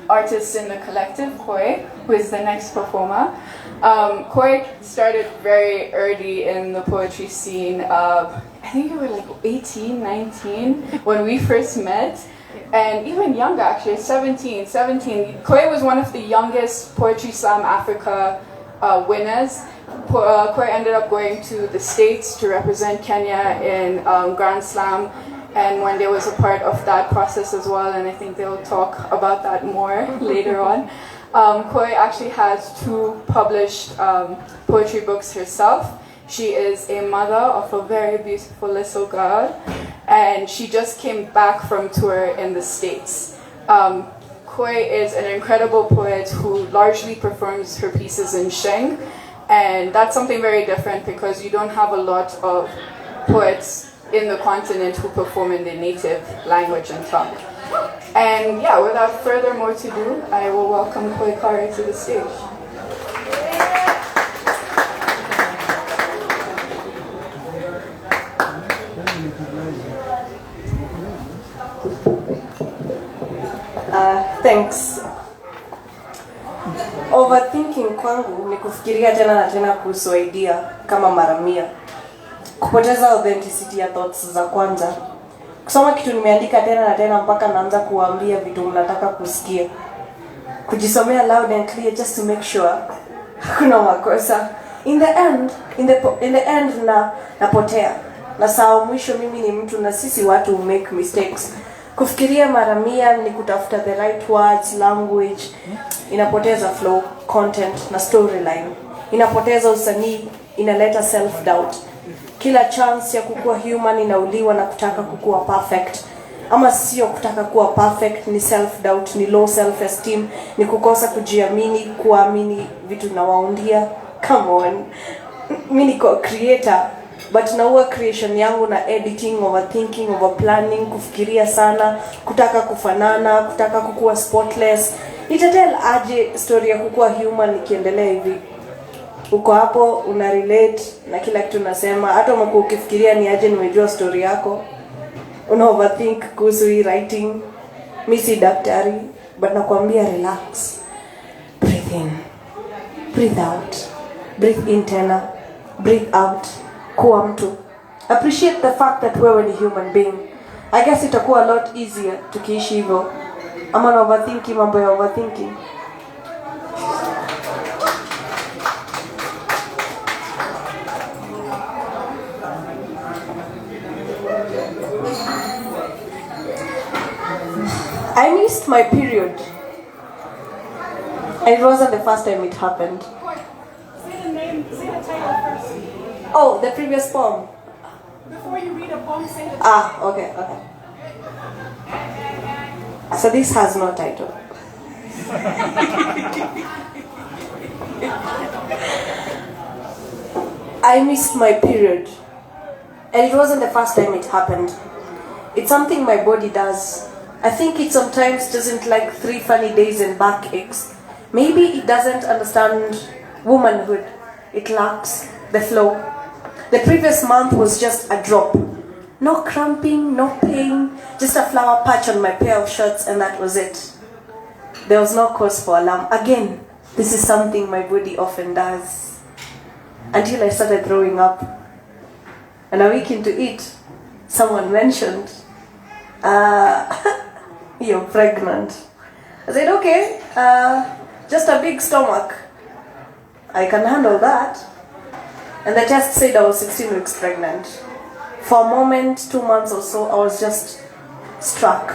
artist in the collective, Qui, who is the next performer. Qui started very early in the poetry scene. I think you were like 18, 19 when we first met. And even younger actually, 17. Qui was one of the youngest Poetry Slam Africa winners. Qui ended up going to the States to represent Kenya in Grand Slam, and when there was a part of that process as well, and I think they'll talk about that more later on. Qui actually has 2 published poetry books herself. She is a mother of a very beautiful little girl, and she just came back from tour in the States. Qui is an incredible poet who largely performs her pieces in Sheng, and that's something very different because you don't have a lot of poets in the continent who perform in their native language and tongue. And yeah, without further more to do, I will welcome Qui Qarre to the stage. Thanks. Overthinking kwangu ni kufikiria tena na tena kuhusu idea kama mara 100. Kupoteza authenticity ya thoughts za kwanza. Kusoma kitu nimeandika tena na tena mpaka naanza kuambia vitu mnataka kusikia. Kujisomea loud and clear just to make sure hakuna makosa. In the end napotea. Na saa mwisho mimi ni mtu na sisi watu make mistakes. Kufikiria mara 100 ni kutafuta the right words, language. Inapoteza flow, content na storyline. Inapoteza usanii, inaleta self-doubt. Kila chance ya kukua human inauliwa na kutaka kukua perfect. Ama sio kutaka kuwa perfect, ni self-doubt, ni low self-esteem, ni kukosa kujiamini, kuamini vitu na waundia. Come on. Mimi niko creator, but naua creation yangu na editing, overthinking, overplanning, kufikiria sana, kutaka kufanana, kutaka kukua spotless. Nitatel aje story ya kukua human ikiendelea hivi. Uko hapo una relate na kila kitu nasema, hata umekuwa ukifikiria ni aje nimejua story yako. Una overthink kuhusu writing. Mimi si daktari, but nakwambia relax. Breathe in. Breathe out. Breathe in tena. Breathe out. Kuwa mtu. Appreciate the fact that wewe ni human being. I guess itakuwa a lot easier tukiishi hivyo. Ama na overthinking, mambo ya overthinking. I missed my period. And it wasn't the first time it happened. Say the title first. Oh, the previous poem. Before you read a poem, say the title. Okay. So this has no title. I missed my period. And it wasn't the first time it happened. It's something my body does. I think it sometimes doesn't like 3 funny days and backaches. Maybe it doesn't understand womanhood. It lacks the flow. The previous month was just a drop. No cramping, no pain, just a flower patch on my pair of shorts, and that was it. There was no cause for alarm. Again, this is something my body often does. Until I started throwing up. And a week into it, someone mentioned, you're pregnant. I said, okay, just a big stomach. I can handle that. And the test said I was 16 weeks pregnant. For a moment, 2 months or so, I was just struck.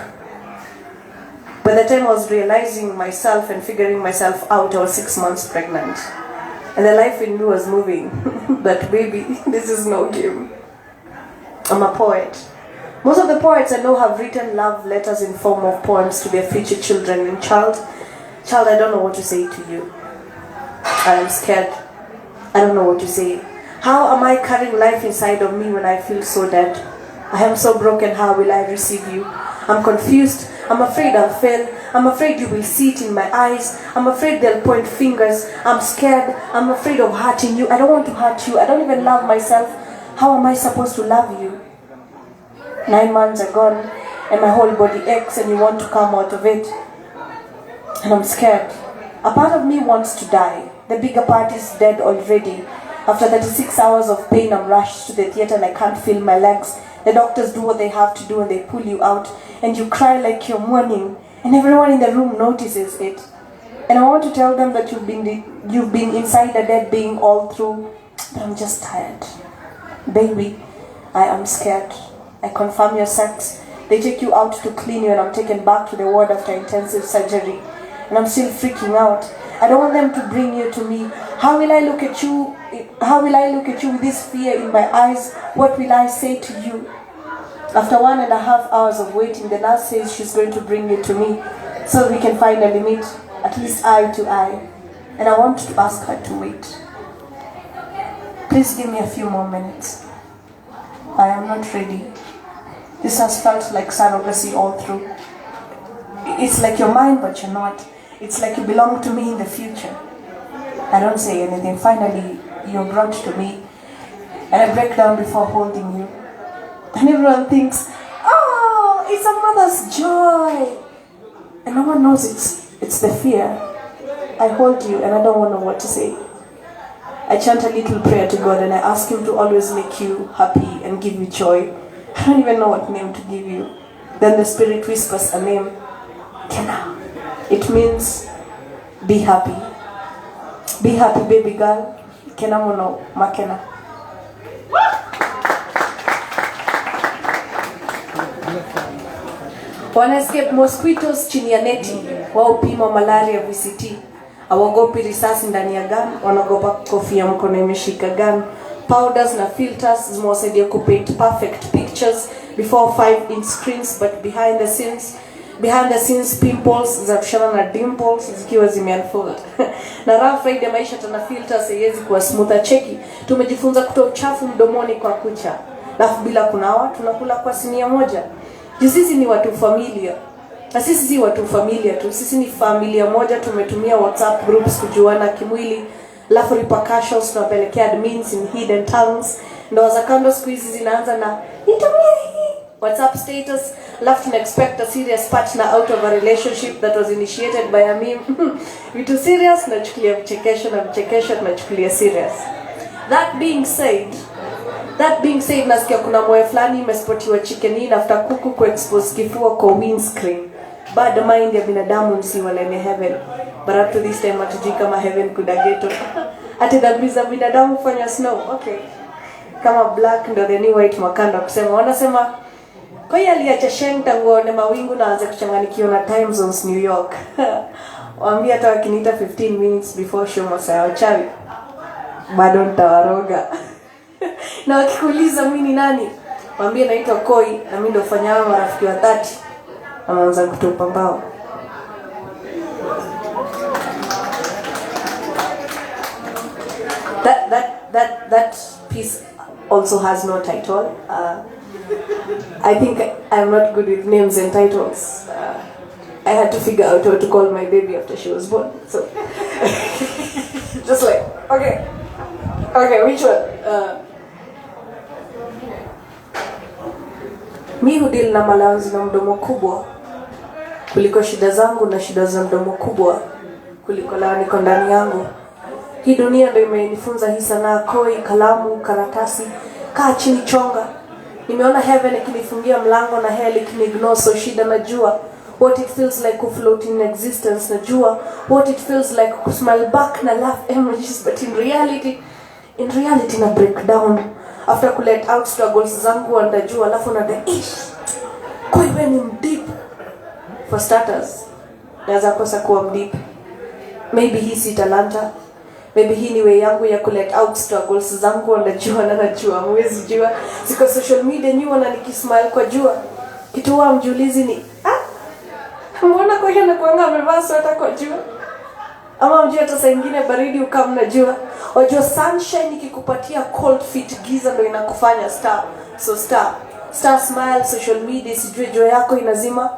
By the time I was realizing myself and figuring myself out, I was 6 months pregnant. And the life in me was moving. That baby, this is no game. I'm a poet. Most of the poets I know have written love letters in form of poems to their future children. And child, I don't know what to say to you. I am scared. I don't know what to say. How am I carrying life inside of me when I feel so dead? I am so broken, how will I receive you? I'm confused. I'm afraid I'll fail. I'm afraid you will see it in my eyes. I'm afraid they'll point fingers. I'm scared. I'm afraid of hurting you. I don't want to hurt you. I don't even love myself. How am I supposed to love you? 9 months are gone and my whole body aches and you want to come out of it. and I'm scared. A part of me wants to die. The bigger part is dead already. After 36 hours of pain, I'm rushed to the theater and I can't feel my legs. The doctors do what they have to do and they pull you out. And you cry like you're mourning. And everyone in the room notices it. And I want to tell them that you've been inside a dead being all through. But I'm just tired. Baby, I am scared. I confirm your sex. They take you out to clean you and I'm taken back to the ward after intensive surgery. And I'm still freaking out. I don't want them to bring you to me. How will I look at you? How will I look at you with this fear in my eyes? What will I say to you? After 1.5 hours of waiting, the nurse says she's going to bring you to me so we can finally meet, at least eye to eye. And I want to ask her to wait. Please give me a few more minutes. I am not ready. This has felt like surrogacy all through. It's like you're mine, but you're not. It's like you belong to me in the future. I don't say anything. Finally, you're brought to me. And I break down before holding you. And everyone thinks, oh, it's a mother's joy. And no one knows it's the fear. I hold you and I don't want to know what to say. I chant a little prayer to God and I ask Him to always make you happy and give you joy. I don't even know what name to give you. Then the Spirit whispers a name. Kena. It means be happy. Be happy, baby girl. Kena mono makena. Wana escape mosquitoes chini ya neti. Wao pima malaria VCT. Hawaogopi risasi ndani ya gun. Wanaogopa kofia mkono imeshika gun. Powders na filters zimewasaidia kupaint perfect pictures before 5-inch screens, but behind the scenes pimples za kushana na dimples zikiwa zimeunfold. Na rough ride ya maisha tuna filters haiwezi kuwa smoother. Cheki, tumejifunza kutoa uchafu mdomoni kwa kucha. Alafu bila kunawa tunakula kwa sinia moja. Sisi ni watu familia. Na sisi si watu familia tu. Sisi ni familia moja, tumetumia WhatsApp groups kujuana kimwili. Alafu repercussions tunapelekea admins in hidden tongues. Ndoa za kando siku hizi zinaanza na nitumie hii WhatsApp status. Alafu tuna expect a serious partner out of a relationship that was initiated by a meme. Vitu serious tunachukulia vichekesho na vichekesho tunachukulia serious. That being said, nasikia kuna moyo fulani imespotiwa chicken in after kuku kuexpose kifua kwa windscreen. Bad mind ya binadamu msiwalene heaven. But up to this time hatujui kama heaven kudageto. Ati dhambi za binadamu kufanya snow. Okay. Kama black ndo the new white makanda kusema. Wanasema kwa hiyo aliacha Sheng tangu aone mawingu na aanze kuchanganikiwa na time zones New York. Waambia hata wakiniita 15 minutes before show masaa wachawi. Bado nitawaroga. Na wakikuuliza mimi ni nani? Waambie naitwa Koi na mimi ndo fanyao marafiki wa 30. Anaanza kutupa mbao. That piece also has no title. I think I'm not good with names and titles. I had to figure out what to call my baby after she was born. So just like, okay, which one? Mi hudil na malanzi na mdomo kubwa kuliko shida zangu na shida za mdomo kubwa kuliko la niko ndani yangu. Hii dunia ndio imenifunza hii sanaa koi, kalamu, karatasi, kaa chini chonga. Nimeona heaven ikinifungia mlango na hell ikiniignore, so shida najua what it feels like to float in existence. Najua what it feels like to smile back na laugh emojis, but in reality na break down after to let out struggles zangu andajua alafu na the ish koi when deep. For starters, naweza kosa kuwa mdeep. Maybe hii si talanta. Maybe hii ni way yangu ya kulet out struggles zangu andajua na najua mwezi jua. Siko social media nyua na nikismile kwa jua. Kitu wa mjulizi ni mbona kwa hiyo nakuanga amevaa sweta kwa jua? Ama mjua hata saa ingine baridi ukam na jua. Wajua sunshine ikikupatia cold feet, giza ndo inakufanya star. So star smile, social media sijue jua yako inazima.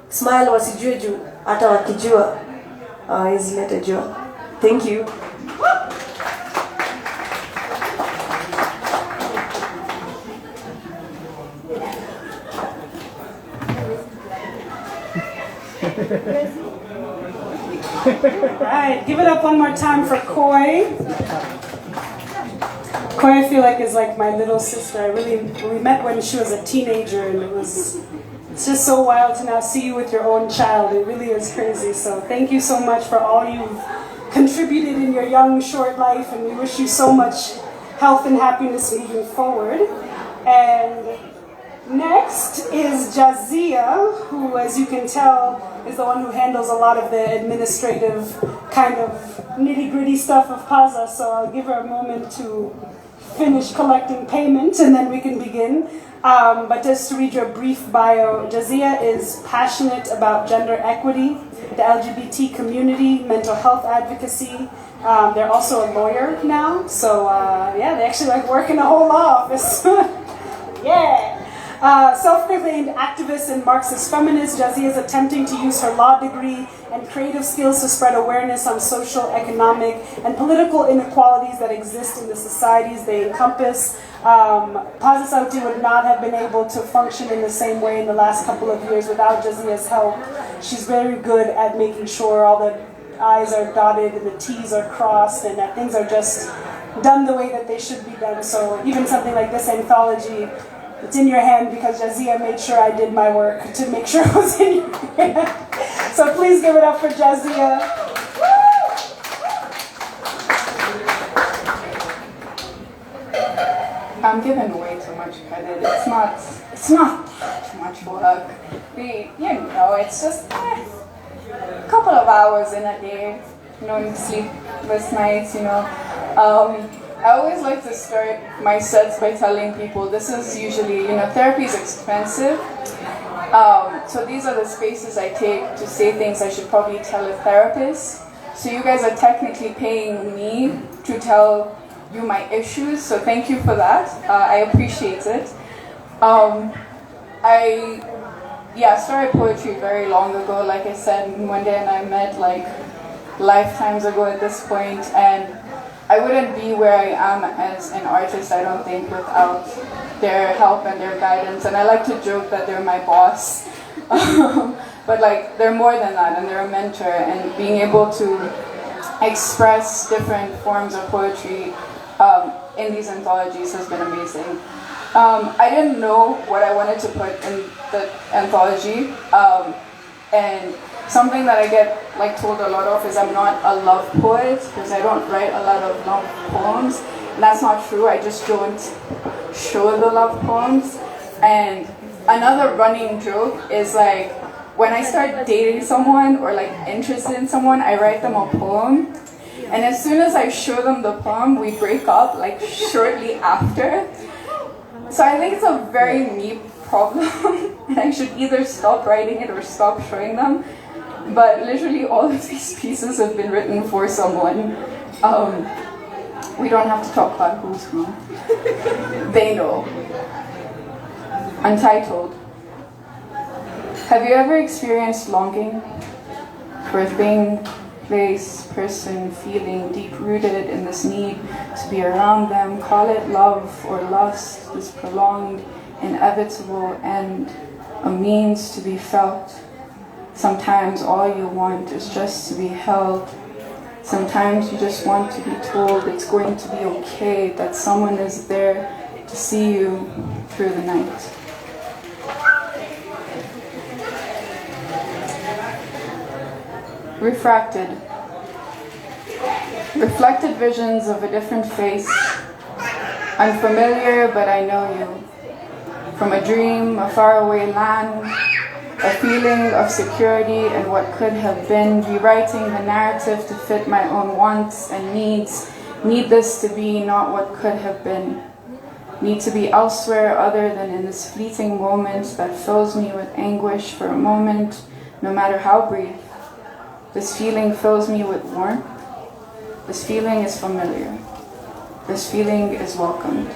Smile wasijue juu hata wakijua hawezi leta jua. Thank you. Right, give it up one more time for Koi. Koi, I feel like, is like my little sister. We met when she was a teenager, and it's just so wild to now see you with your own child. It really is crazy. So thank you so much for all you've contributed in your young, short life, and we wish you so much health and happiness moving forward. And next is Jaaziyah, who, as you can tell, is the one who handles a lot of the administrative kind of nitty-gritty stuff of Paza. So I'll give her a moment to finish collecting payment, and then we can begin. But just to read your brief bio, Jaaziyah is passionate about gender equity, the LGBT community, mental health advocacy. They're also a lawyer now, so yeah, they actually like work in a whole law office. Yeah. Self-proclaimed activist and Marxist feminist, Jaaziyah is attempting to use her law degree and creative skills to spread awareness on social, economic, and political inequalities that exist in the societies they encompass. Paza Sauti would not have been able to function in the same way in the last couple of years without Jaaziyah's help. She's very good at making sure all the I's are dotted and the T's are crossed and that things are just done the way that they should be done. So even something like this anthology, it's in your hand because Jaaziyah made sure I did my work to make sure it was in your hand. So please give it up for Jaaziyah. I'm giving way too much credit. It's not too much work. It's just a couple of hours in a day, sleepless nights, I always like to start my sets by telling people this is usually, therapy is expensive. So these are the spaces I take to say things I should probably tell a therapist. So you guys are technically paying me to tell you my issues, so thank you for that. I appreciate it. I started poetry very long ago. Like I said, Mwende and I met like lifetimes ago at this point, and I wouldn't be where I am as an artist, I don't think, without their help and their guidance. And I like to joke that they're my boss, but like they're more than that, and they're a mentor. And being able to express different forms of poetry in these anthologies has been amazing. I didn't know what I wanted to put in the anthology, and something that I get told a lot of is I'm not a love poet because I don't write a lot of love poems. And that's not true. I just don't show the love poems. And another running joke is when I start dating someone or interested in someone, I write them a poem. And as soon as I show them the poem, we break up shortly after. So I think it's a very me problem, and I should either stop writing it or stop showing them. But literally all of these pieces have been written for someone. We don't have to talk about who's who. They know. Untitled. Have you ever experienced longing for a thing, place, person, feeling deep-rooted in this need to be around them? Call it love or lust, this prolonged, inevitable end, a means to be felt. Sometimes all you want is just to be held. Sometimes you just want to be told it's going to be okay, that someone is there to see you through the night. Refracted. Reflected visions of a different face. Unfamiliar, but I know you. From a dream, a faraway land, a feeling of security and what could have been, rewriting the narrative to fit my own wants and needs. Need this to be not what could have been. Need to be elsewhere other than in this fleeting moment that fills me with anguish for a moment, no matter how brief. This feeling fills me with warmth. This feeling is familiar. This feeling is welcomed.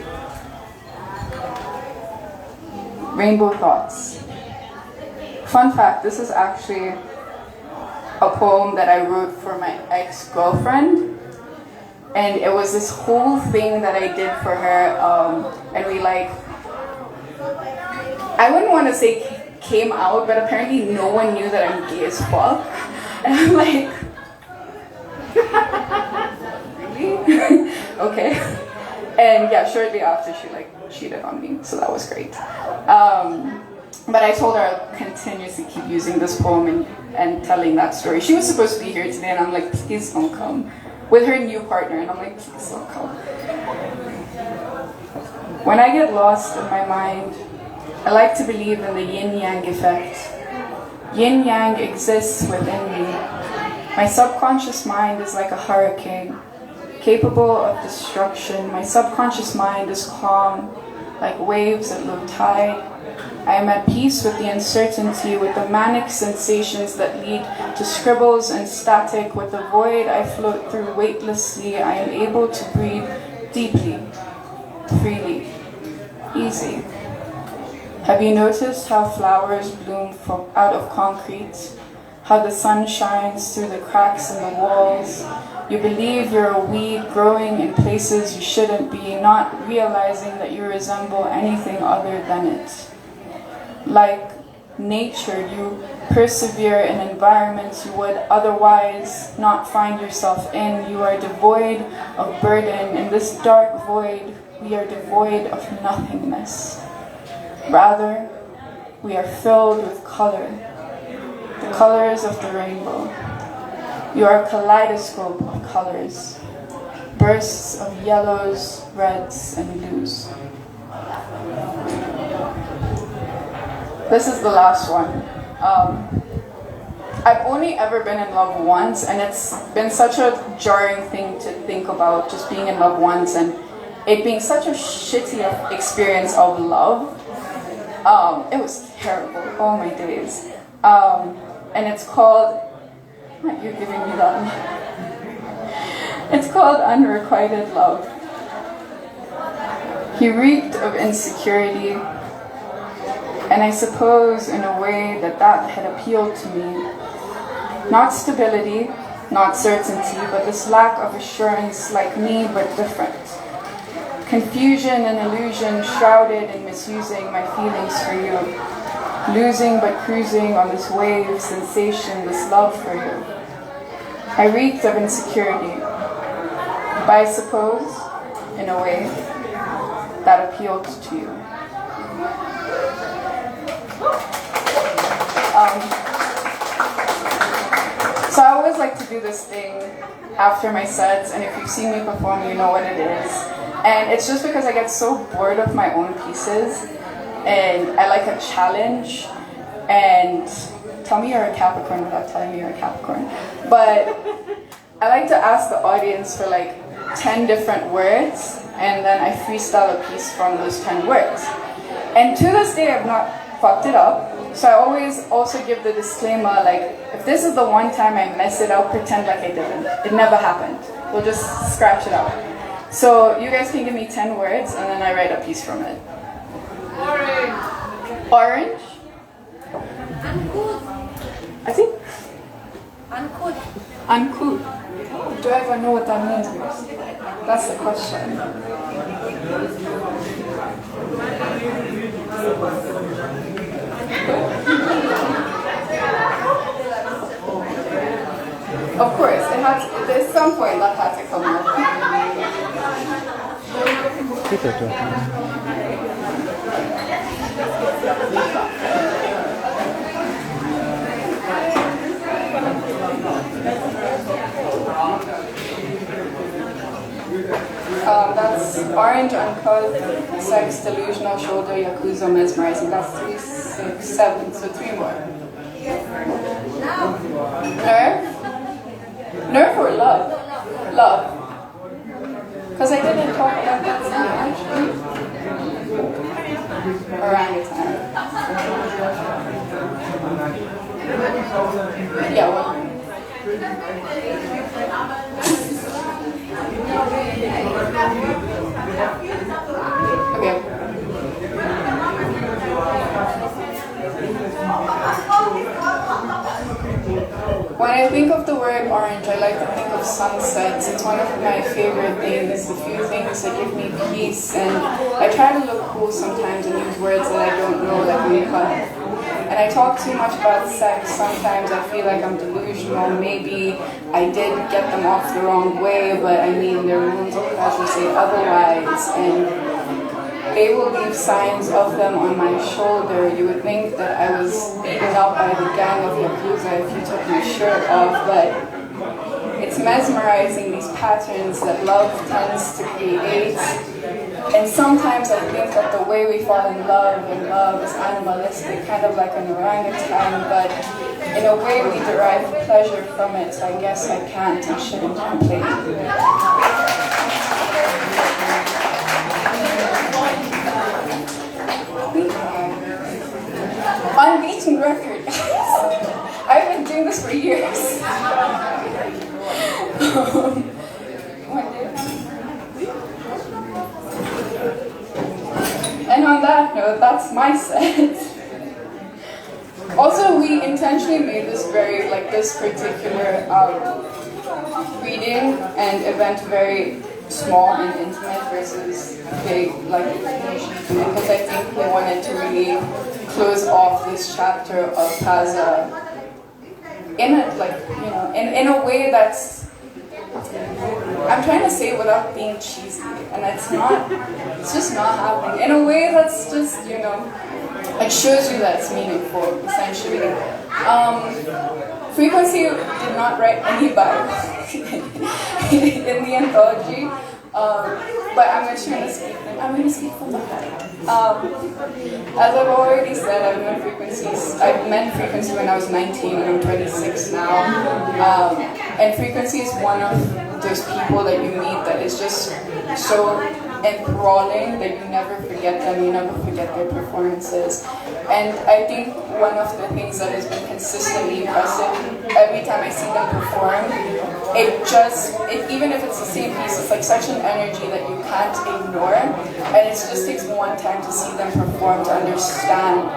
Rainbow Thoughts. Fun fact, this is actually a poem that I wrote for my ex-girlfriend. And it was this whole thing that I did for her. And we I wouldn't want to say came out, but apparently no one knew that I'm gay as fuck. And I'm Really? Okay. And yeah, shortly after she like cheated on me, so that was great. But I told her I'll continuously keep using this poem and telling that story. She was supposed to be here today, and I'm like, please don't come. With her new partner, and I'm like, please don't come. When I get lost in my mind, I like to believe in the Yin Yang Effect. Yin Yang exists within me. My subconscious mind is like a hurricane, capable of destruction. My subconscious mind is calm, like waves at low tide. I am at peace with the uncertainty, with the manic sensations that lead to scribbles and static. With the void I float through weightlessly, I am able to breathe deeply, freely, easy. Have you noticed how flowers bloom out of concrete? How the sun shines through the cracks in the walls? You believe you're a weed growing in places you shouldn't be, not realizing that you resemble anything other than it. Like nature, you persevere in environments you would otherwise not find yourself in. You are devoid of burden. In this dark void, we are devoid of nothingness. Rather, we are filled with color, the colors of the rainbow. You are a kaleidoscope of colors, bursts of yellows, reds, and blues. This is the last one. I've only ever been in love once, and it's been such a jarring thing to think about, just being in love once and it being such a shitty experience of love. It was terrible, oh my days. And it's called, you're giving me that. It's called Unrequited Love. He reeked of insecurity, and I suppose in a way that had appealed to me. Not stability, not certainty, but this lack of assurance, like me but different. Confusion and illusion shrouded in misusing my feelings for you. Losing but cruising on this wave, sensation, this love for you. I reeked of insecurity, but I suppose, in a way, that appealed to you. So I always like to do this thing after my sets, and if you've seen me perform, you know what it is. And it's just because I get so bored of my own pieces, and I like a challenge. And tell me you're a Capricorn without telling me you're a Capricorn. But I like to ask the audience for like 10 different words, and then I freestyle a piece from those 10 words. And to this day, I've not fucked it up. So I always also give the disclaimer, like, if this is the one time I mess it up, pretend like I didn't. It never happened. We'll just scratch it out. So you guys can give me 10 words, and then I write a piece from it. Orange. Orange? Uncouth. I think. Uncouth. Uncouth. Do I ever know what that means? That's the question. Of course, there's some point that had to come out. That's orange, uncouth, sex, delusional, shoulder, yakuza, mesmerizing. That's 3, 6, 7, so 3 more. Nerve? Nerve or love? Love. Because I didn't talk about that song actually. Orangutan. Yeah, well. Okay. When I think of the word orange, I like to think of sunsets. It's one of my favorite things, the few things that give me peace, and I try to look cool sometimes and use words that I don't know, like makeup. And I talk too much about sex. Sometimes I feel like I'm delusional. Maybe I did get them off the wrong way, but I mean, their rules of pleasure say otherwise. And they will leave signs of them on my shoulder. You would think that I was beaten up by the gang of Yakuza if you took my shirt off, but it's mesmerizing, these patterns that love tends to create. And sometimes I think that the way we fall in love, and love is animalistic, kind of like an orangutan, but in a way we derive pleasure from it, so I guess I can't and shouldn't complain. Unbeaten record, guys. I've been doing this for years. And on that note, that's my set. Also, we intentionally made this this particular reading and event very small and intimate versus big, because I think we wanted to really close off this chapter of Paza in a way that's, I'm trying to say it without being cheesy, and it's just not happening. In a way that's just, it shows you that it's meaningful, essentially. FreeQuency did not write any bio in the anthology, but I'm going to speak from the heart. As I've already said, I've met FreeQuency when I was 19 and I'm 26 now. And FreeQuency is one of those people that you meet that is just so enthralling that you never forget them, you never forget their performances. And I think one of the things that has been consistently impressive every time I see them perform, even if it's the same piece, it's like such an energy that you can't ignore, and it just takes one time to see them perform to understand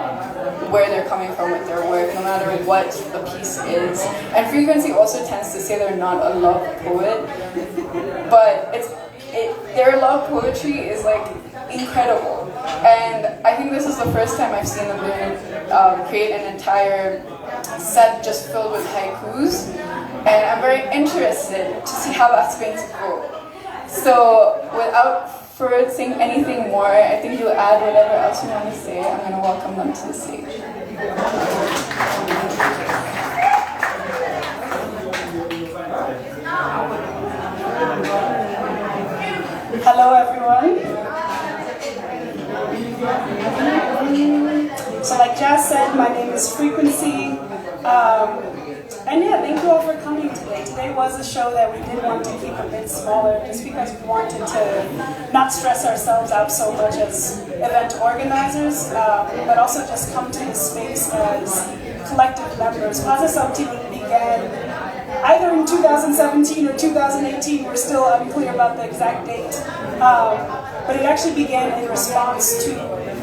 where they're coming from with their work, no matter what the piece is. And FreeQuency also tends to say they're not a love poet, but their love poetry is incredible. And I think this is the first time I've seen them create an entire set just filled with haikus, and I'm very interested to see how that's going to go. So without further saying anything more, I think you'll add whatever else you want to say. I'm going to welcome them to the stage. Hello everyone. So like Jazz said, my name is FreeQuency. And yeah, thank you all for coming today. Today was a show that we did want to keep a bit smaller just because we wanted to not stress ourselves out so much as event organizers, but also just come to the space as collective members. Paza Sauti began either in 2017 or 2018, we're still unclear about the exact date, but it actually began in response to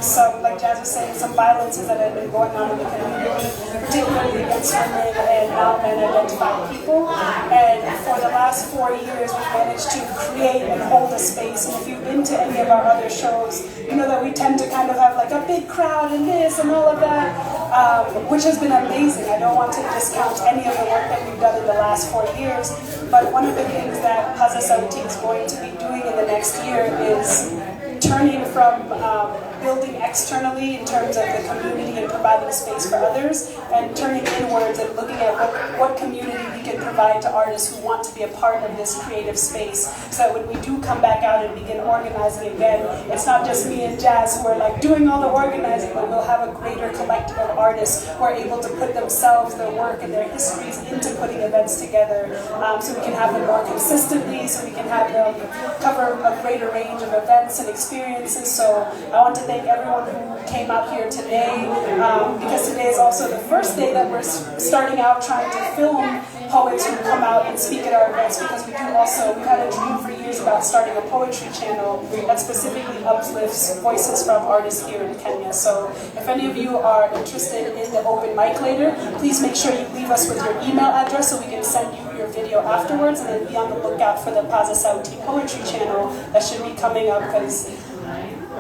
some, like Jazz was saying, some violences that had been going on in the community, particularly against women and non-identified people. And for the last 4 years, we've managed to create and hold a space. And if you've been to any of our other shows, you know that we tend to kind of have like a big crowd and this and all of that, which has been amazing. I don't want to discount any of the work that we've done in the last 4 years, but one of the things that Paza Sauti is going to be doing in the next year is turning from building externally in terms of the community and providing space for others, and turning inwards and looking at what community we can provide to artists who want to be a part of this creative space, so that when we do come back out and begin organizing again, it's not just me and Jazz who are like doing all the organizing, but we'll have a greater collective of artists who are able to put themselves, their work, and their histories into putting events together, so we can have them more consistently, so we can have them cover a greater range of events and experiences. So I want to thank everyone who came out here today, because today is also the first day that we're starting out trying to film poets who come out and speak at our events, because we've had a dream for years about starting a poetry channel that specifically uplifts voices from artists here in Kenya. So if any of you are interested in the open mic later, please make sure you leave us with your email address so we can send you your video afterwards, and then be on the lookout for the Paza Sauti poetry channel that should be coming up, because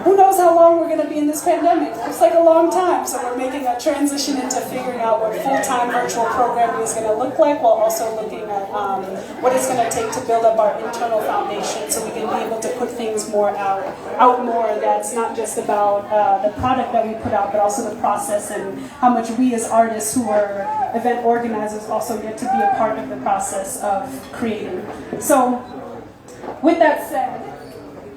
who knows how long we're going to be in this pandemic? It's like a long time. So we're making a transition into figuring out what full-time virtual programming is going to look like, while also looking at what it's going to take to build up our internal foundation so we can be able to put things more out more. That's not just about the product that we put out, but also the process and how much we as artists who are event organizers also get to be a part of the process of creating. So with that said,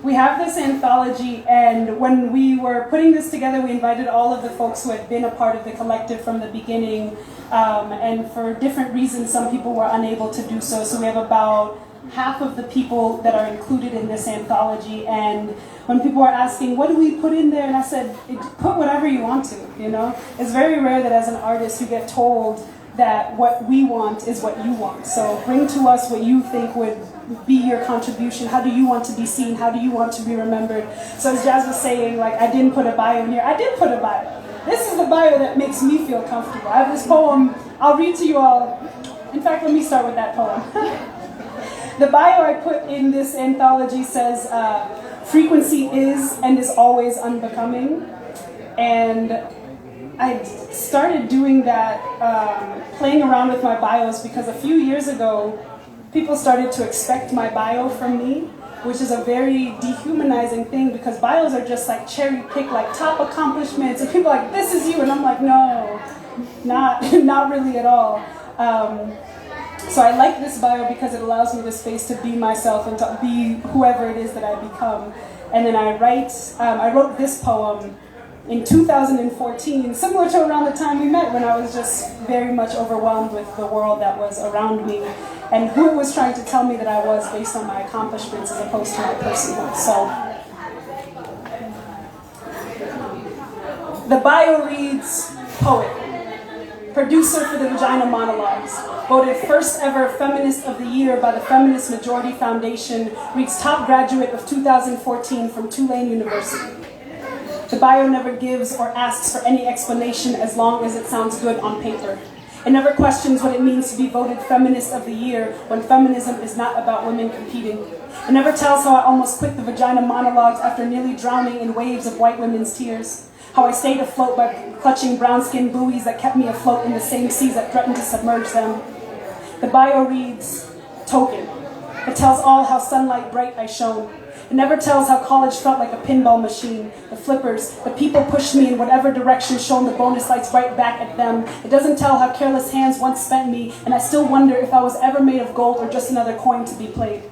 we have this anthology, and when we were putting this together, we invited all of the folks who had been a part of the collective from the beginning, and for different reasons, some people were unable to do so. So we have about half of the people that are included in this anthology, and when people are asking, what do we put in there? And I said, put whatever you want to, you know? It's very rare that as an artist you get told that what we want is what you want. So bring to us what you think would be your contribution. How do you want to be seen? How do you want to be remembered? So as Jazz was saying, like, I didn't put a bio in here. I did put a bio. This is a bio that makes me feel comfortable. I have this poem. I'll read to you all. In fact, let me start with that poem. The bio I put in this anthology says, frequency is and is always unbecoming. And I started doing that, playing around with my bios, because a few years ago, people started to expect my bio from me, which is a very dehumanizing thing, because bios are just like cherry pick, like top accomplishments, and people are like, this is you, and I'm like, no, not really at all. So I like this bio because it allows me the space to be myself and to be whoever it is that I become. And then I wrote this poem in 2014, similar to around the time we met, when I was just very much overwhelmed with the world that was around me and who it was trying to tell me that I was based on my accomplishments as opposed to my personhood. So the bio reads, poet, producer for the Vagina Monologues, voted first ever Feminist of the Year by the Feminist Majority Foundation, reads top graduate of 2014 from Tulane University. The bio never gives or asks for any explanation as long as it sounds good on paper. It never questions what it means to be voted Feminist of the Year when feminism is not about women competing. It never tells how I almost quit the Vagina Monologues after nearly drowning in waves of white women's tears. How I stayed afloat by clutching brown-skinned buoys that kept me afloat in the same seas that threatened to submerge them. The bio reads, token. It tells all how sunlight bright I shone. It never tells how college felt like a pinball machine. The flippers, the people pushed me in whatever direction, shone the bonus lights right back at them. It doesn't tell how careless hands once spent me, and I still wonder if I was ever made of gold or just another coin to be played.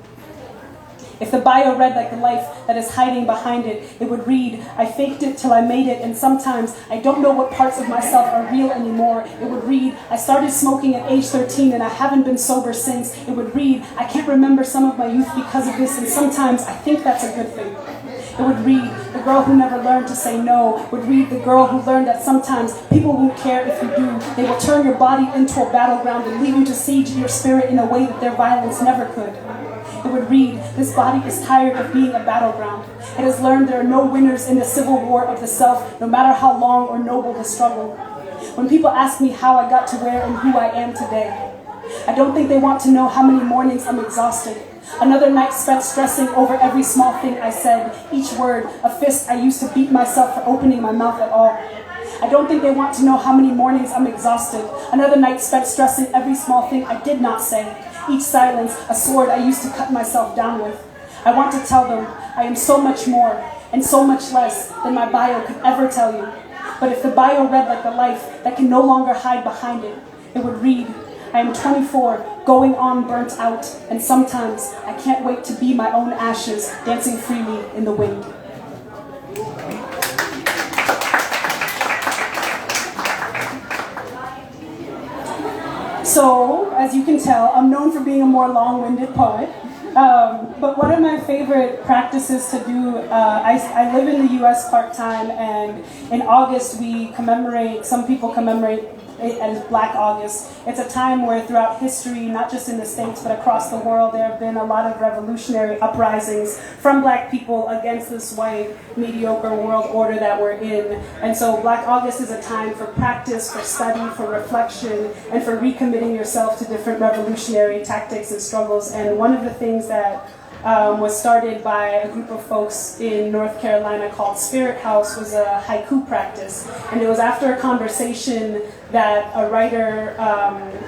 If the bio read like the life that is hiding behind it, it would read, I faked it till I made it, and sometimes I don't know what parts of myself are real anymore. It would read, I started smoking at age 13 and I haven't been sober since. It would read, I can't remember some of my youth because of this, and sometimes I think that's a good thing. It would read, the girl who never learned to say no. Would read, the girl who learned that sometimes people won't care if you do. They will turn your body into a battleground and leave you to siege your spirit in a way that their violence never could. It would read, this body is tired of being a battleground. It has learned there are no winners in the civil war of the self, no matter how long or noble the struggle. When people ask me how I got to where and who I am today, I don't think they want to know how many mornings I'm exhausted. Another night spent stressing over every small thing I said, each word, a fist I used to beat myself for opening my mouth at all. I don't think they want to know how many mornings I'm exhausted. Another night spent stressing every small thing I did not say. Each silence, a sword I used to cut myself down with. I want to tell them I am so much more and so much less than my bio could ever tell you. But if the bio read like the life that can no longer hide behind it, it would read, I am 24, going on burnt out, and sometimes I can't wait to be my own ashes dancing freely in the wind. So, as you can tell, I'm known for being a more long-winded poet. But one of my favorite practices to do, I live in the US part-time, and in August some people commemorate it as Black August. It's a time where throughout history, not just in the States, but across the world, there have been a lot of revolutionary uprisings from Black people against this white, mediocre world order that we're in. And so Black August is a time for practice, for study, for reflection, and for recommitting yourself to different revolutionary tactics and struggles. And one of the things that was started by a group of folks in North Carolina called Spirit House, was a haiku practice. And it was after a conversation that a writer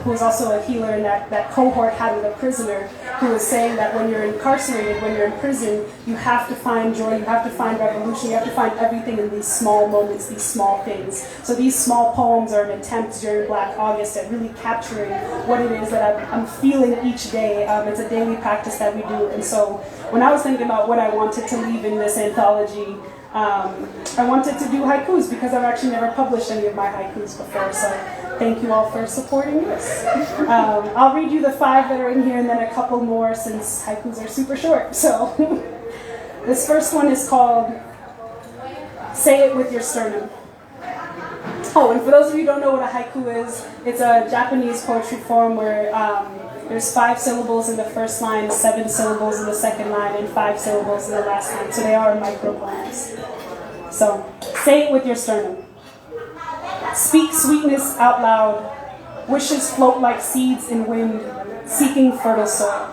who was also a healer in that cohort had with a prisoner, who was saying that when you're incarcerated, when you're in prison, you have to find joy, you have to find revolution, you have to find everything in these small moments, these small things. So these small poems are an attempt during Black August at really capturing what it is that I'm feeling each day. It's a daily practice that we do. And so when I was thinking about what I wanted to leave in this anthology, I wanted to do haikus because I've actually never published any of my haikus before, so thank you all for supporting this. I'll read you the 5 that are in here and then a couple more since haikus are super short. So this first one is called Say It With Your Sternum. Oh, and for those of you who don't know what a haiku is, it's a Japanese poetry form where there's 5 syllables in the first line, 7 syllables in the second line, and 5 syllables in the last line. So they are micropoems. So, say it with your sternum. Speak sweetness out loud. Wishes float like seeds in wind, seeking fertile soil.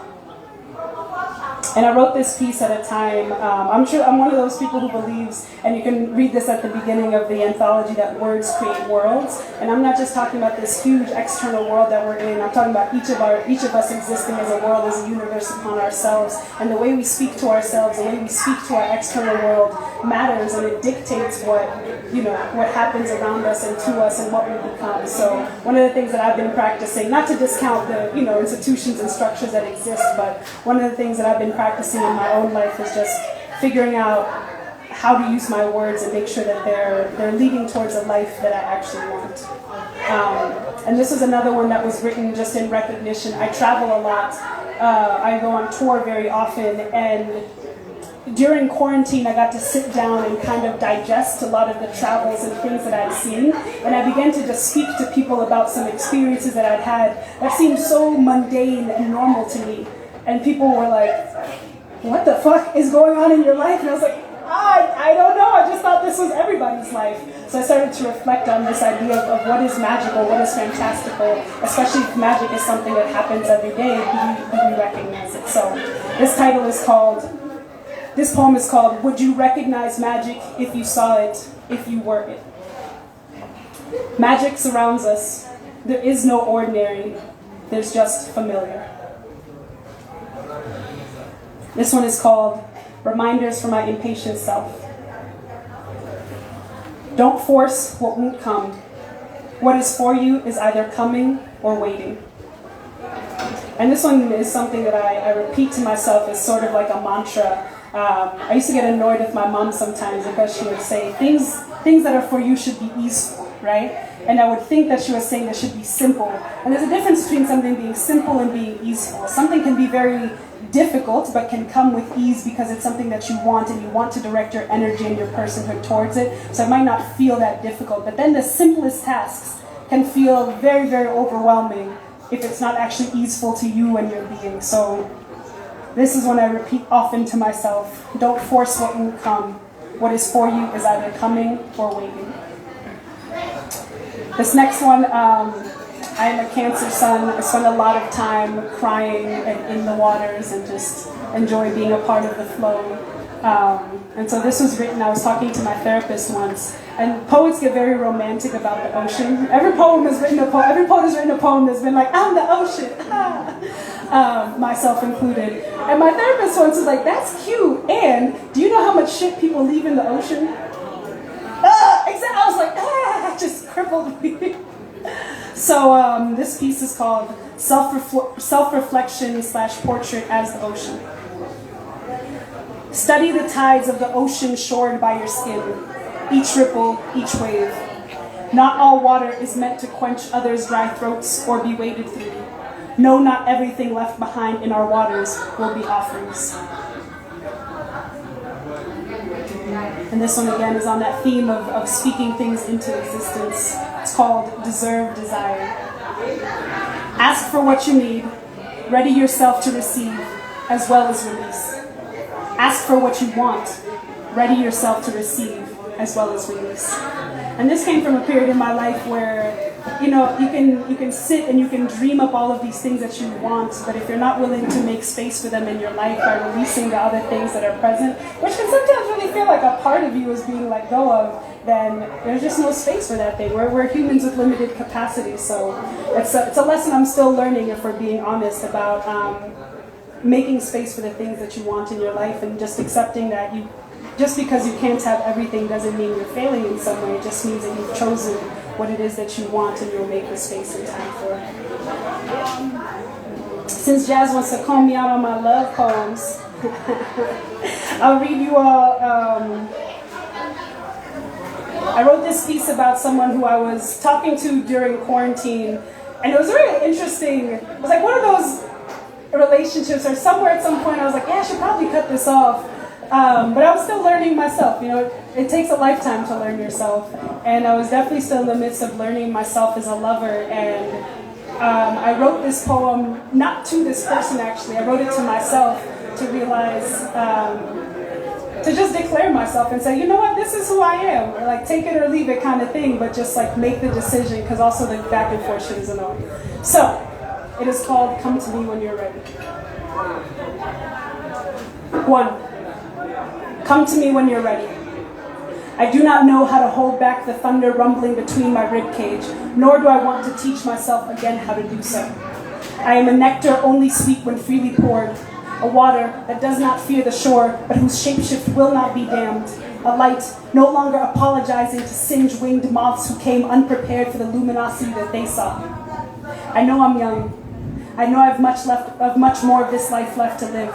And I wrote this piece at a time, I'm one of those people who believes, and you can read this at the beginning of the anthology, that words create worlds. And I'm not just talking about this huge external world that we're in, I'm talking about each of us existing as a world, as a universe upon ourselves. And the way we speak to ourselves, the way we speak to our external world matters, and it dictates what happens around us and to us and what we become. So one of the things that I've been practicing, not to discount the institutions and structures that exist, but one of the things that I've been practicing in my own life is just figuring out how to use my words and make sure that they're leading towards a life that I actually want. And this is another one that was written just in recognition. I travel a lot. I go on tour very often, and during quarantine, I got to sit down and kind of digest a lot of the travels and things that I'd seen. And I began to just speak to people about some experiences that I'd had that seemed so mundane and normal to me. And people were like, what the fuck is going on in your life? And I was like, I don't know, I just thought this was everybody's life. So I started to reflect on this idea of what is magical, what is fantastical, especially if magic is something that happens every day, do we recognize it? So this poem is called, Would You Recognize Magic If You Saw It, If You Were It? Magic surrounds us. There is no ordinary, there's just familiar. This one is called Reminders for My Impatient Self. Don't force what won't come. What is for you is either coming or waiting. And this one is something that I repeat to myself as sort of like a mantra. I used to get annoyed with my mom sometimes because she would say, things that are for you should be easeful, right? And I would think that she was saying that should be simple. And there's a difference between something being simple and being easeful. Something can be very difficult, but can come with ease because it's something that you want, and you want to direct your energy and your personhood towards it. So it might not feel that difficult. But then the simplest tasks can feel very, very overwhelming if it's not actually easeful to you and your being. So this is one I repeat often to myself. Don't force what won't come. What is for you is either coming or waiting. This next one, I am a Cancer sun. I spend a lot of time crying and in the waters and just enjoy being a part of the flow. And so this was written, I was talking to my therapist once, and poets get very romantic about the ocean. Every poet has written a poem that's been like, I'm the ocean, myself included. And my therapist once was like, that's cute, and do you know how much shit people leave in the ocean? Exactly. I was like, it just crippled me. So this piece is called Self-Reflection/Portrait as the Ocean. Study the tides of the ocean shored by your skin, each ripple, each wave. Not all water is meant to quench others' dry throats or be waded through. No, not everything left behind in our waters will be offerings. And this one again is on that theme of speaking things into existence. It's called Deserve Desire. Ask for what you need. Ready yourself to receive as well as release. Ask for what you want. Ready yourself to receive as well as release. And this came from a period in my life where you can sit and you can dream up all of these things that you want, but if you're not willing to make space for them in your life by releasing the other things that are present, which can sometimes really feel like a part of you is being let go of, then there's just no space for that thing. We're humans with limited capacity, so it's a lesson I'm still learning, if we're being honest, about making space for the things that you want in your life, and just accepting that just because you can't have everything doesn't mean you're failing in some way. It just means that you've chosen what it is that you want, and you'll make the space and time for it. Since Jazz wants to call me out on my love poems, I'll read you all. I wrote this piece about someone who I was talking to during quarantine, and it was really interesting. It was like one of those relationships, or somewhere at some point I was like, yeah, I should probably cut this off. But I was still learning myself. It takes a lifetime to learn yourself. And I was definitely still in the midst of learning myself as a lover. And I wrote this poem, not to this person actually, I wrote it to myself to realize, to just declare myself and say, you know what, this is who I am. Or like take it or leave it kind of thing, but just like make the decision, because also the back and forth shit is annoying. So, it is called Come to Me When You're Ready. 1. Come to me when you're ready. I do not know how to hold back the thunder rumbling between my ribcage, nor do I want to teach myself again how to do so. I am a nectar only sweet when freely poured, a water that does not fear the shore, but whose shapeshift will not be damned, a light no longer apologizing to singe winged moths who came unprepared for the luminosity that they saw. I know I'm young. I know I have much more of this life left to live.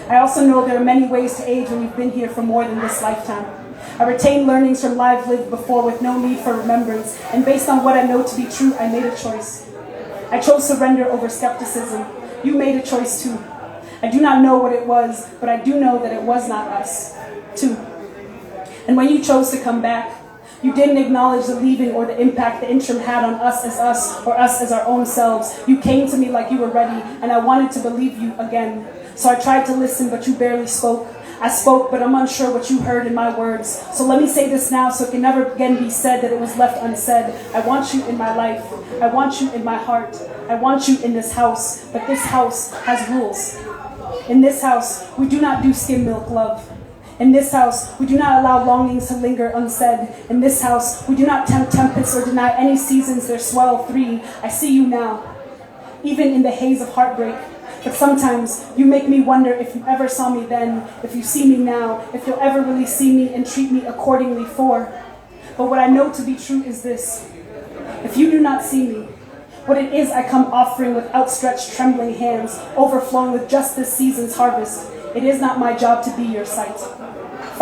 I also know there are many ways to age when you've been here for more than this lifetime. I retain learnings from lives lived before with no need for remembrance, and based on what I know to be true, I made a choice. I chose surrender over skepticism. You made a choice too. I do not know what it was, but I do know that it was not us, too. And when you chose to come back, you didn't acknowledge the leaving or the impact the interim had on us, or us as our own selves. You came to me like you were ready, and I wanted to believe you again. So I tried to listen, but you barely spoke. I spoke, but I'm unsure what you heard in my words. So let me say this now so it can never again be said that it was left unsaid. I want you in my life. I want you in my heart. I want you in this house. But this house has rules. In this house, we do not do skim milk love. In this house, we do not allow longings to linger unsaid. In this house, we do not tempt tempests or deny any seasons their swell free. I see you now, even in the haze of heartbreak. But sometimes you make me wonder if you ever saw me then, if you see me now, if you'll ever really see me and treat me accordingly for. But what I know to be true is this. If you do not see me, what it is I come offering with outstretched trembling hands, overflowing with just this season's harvest, it is not my job to be your sight. 5.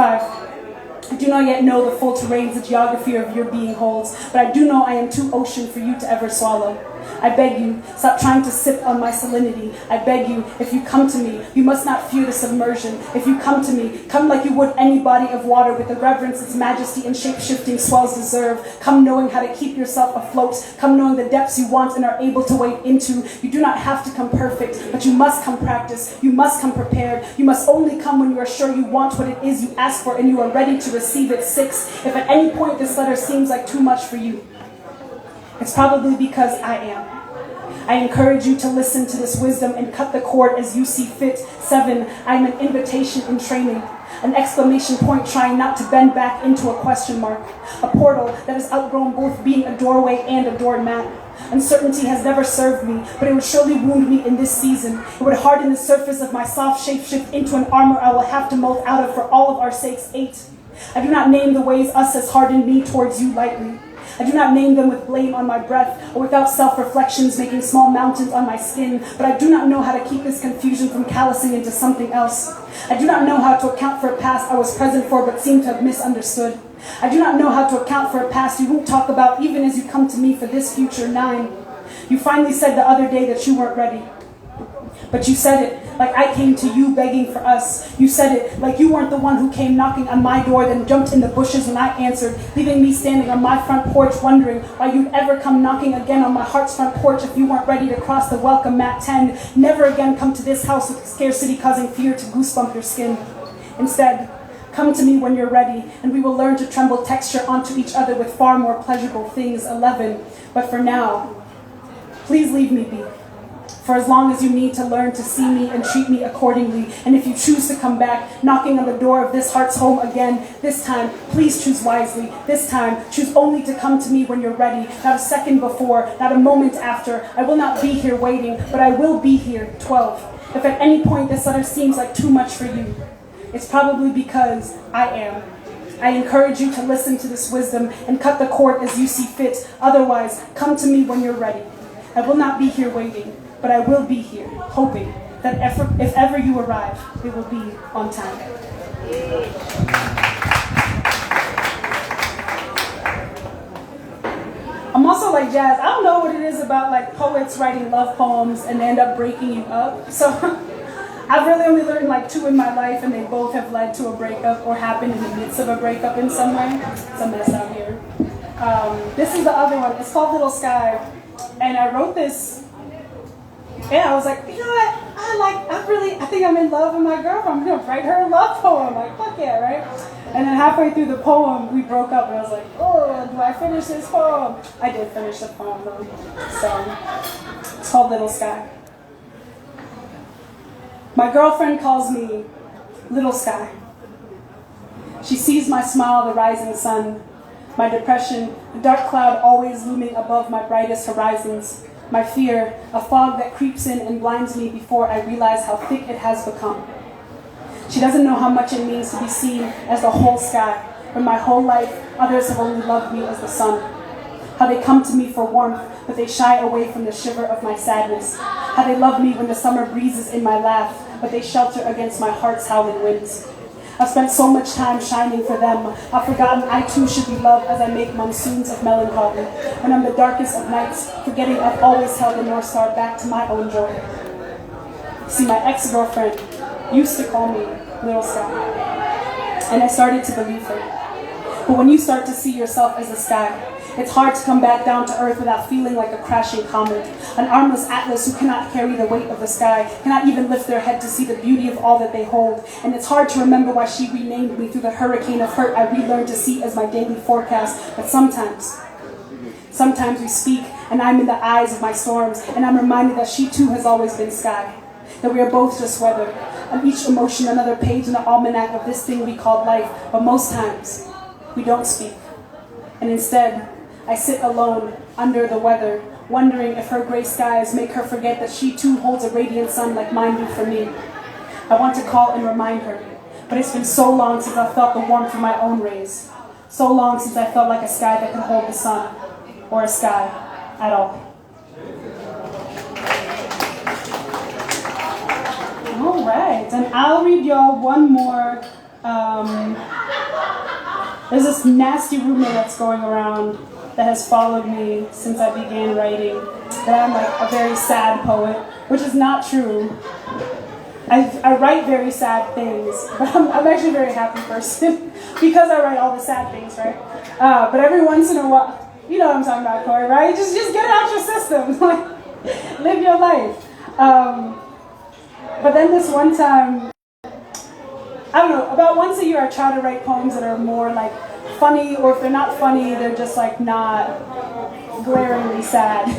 I do not yet know the full terrains the geography of your being holds, but I do know I am too ocean for you to ever swallow. I beg you, stop trying to sip on my salinity. I beg you, if you come to me, you must not fear the submersion. If you come to me, come like you would any body of water with the reverence its majesty and shape-shifting swells deserve. Come knowing how to keep yourself afloat. Come knowing the depths you want and are able to wade into. You do not have to come perfect, but you must come practiced. You must come prepared. You must only come when you are sure you want what it is you ask for and you are ready to receive it. 6. If at any point this letter seems like too much for you, it's probably because I am. I encourage you to listen to this wisdom and cut the cord as you see fit. 7. I am an invitation in training. An exclamation point trying not to bend back into a question mark. A portal that has outgrown both being a doorway and a doormat. Uncertainty has never served me, but it would surely wound me in this season. It would harden the surface of my soft shapeshift into an armor I will have to mold out of for all of our sakes. 8. I do not name the ways us has hardened me towards you lightly. I do not name them with blame on my breath or without self-reflections making small mountains on my skin, but I do not know how to keep this confusion from callousing into something else. I do not know how to account for a past I was present for but seem to have misunderstood. I do not know how to account for a past you won't talk about even as you come to me for this future. 9. You finally said the other day that you weren't ready. But you said it like I came to you begging for us. You said it like you weren't the one who came knocking on my door then jumped in the bushes when I answered, leaving me standing on my front porch wondering why you'd ever come knocking again on my heart's front porch if you weren't ready to cross the welcome mat. 10. Never again come to this house with scarcity causing fear to goosebump your skin. Instead, Come to me when you're ready, and we will learn to tremble texture onto each other with far more pleasurable things. 11. But for now, please leave me be. For as long as you need to learn to see me and treat me accordingly, and if you choose to come back, knocking on the door of this heart's home again, this time, please choose wisely. This time, choose only to come to me when you're ready, not a second before, not a moment after. I will not be here waiting, but I will be here. 12. If at any point this letter seems like too much for you, it's probably because I am. I encourage you to listen to this wisdom and cut the cord as you see fit. Otherwise, come to me when you're ready. I will not be here waiting, but I will be here, hoping that if ever you arrive, it will be on time. I'm also like Jazz. I don't know what it is about like poets writing love poems and they end up breaking you up. So I've really only learned like 2 in my life, and they both have led to a breakup or happened in the midst of a breakup in some way. It's a mess out here. This is the other one. It's called Little Sky, and I wrote this. Yeah, I was like, you know what? I think I'm in love with my girlfriend. I'm gonna write her a love poem. Like, fuck yeah, right? And then halfway through the poem, we broke up, and I was like, oh, do I finish this poem? I did finish the poem though. So it's called Little Sky. My girlfriend calls me Little Sky. She sees my smile, the rising sun, my depression, the dark cloud always looming above my brightest horizons, my fear, a fog that creeps in and blinds me before I realize how thick it has become. She doesn't know how much it means to be seen as the whole sky, when my whole life others have only loved me as the sun. How they come to me for warmth, but they shy away from the shiver of my sadness. How they love me when the summer breezes in my laugh, but they shelter against my heart's howling winds. I've spent so much time shining for them. I've forgotten I too should be loved as I make monsoons of melancholy. When I'm the darkest of nights, forgetting I've always held the North Star back to my own joy. See, my ex-girlfriend used to call me Little Sky, and I started to believe her. But when you start to see yourself as the sky, it's hard to come back down to earth without feeling like a crashing comet, an armless atlas who cannot carry the weight of the sky, cannot even lift their head to see the beauty of all that they hold. And it's hard to remember why she renamed me through the hurricane of hurt I relearned to see as my daily forecast. But sometimes we speak, and I'm in the eyes of my storms, and I'm reminded that she too has always been sky, that we are both just weather, and each emotion another page in the almanac of this thing we call life. But most times, we don't speak, and instead, I sit alone under the weather, wondering if her gray skies make her forget that she too holds a radiant sun like mine do for me. I want to call and remind her, but it's been so long since I felt the warmth of my own rays. So long since I felt like a sky that could hold the sun, or a sky at all. All right, and I'll read y'all one more. There's this nasty rumor that's going around that has followed me since I began writing, that I'm like a very sad poet, which is not true. I write very sad things, but I'm actually a very happy person because I write all the sad things, right? But every once in a while, you know what I'm talking about, Corey, right? Just get it out your system, like live your life. But then this one time, I don't know, about once a year I try to write poems that are more like funny, or if they're not funny, they're just like not glaringly sad.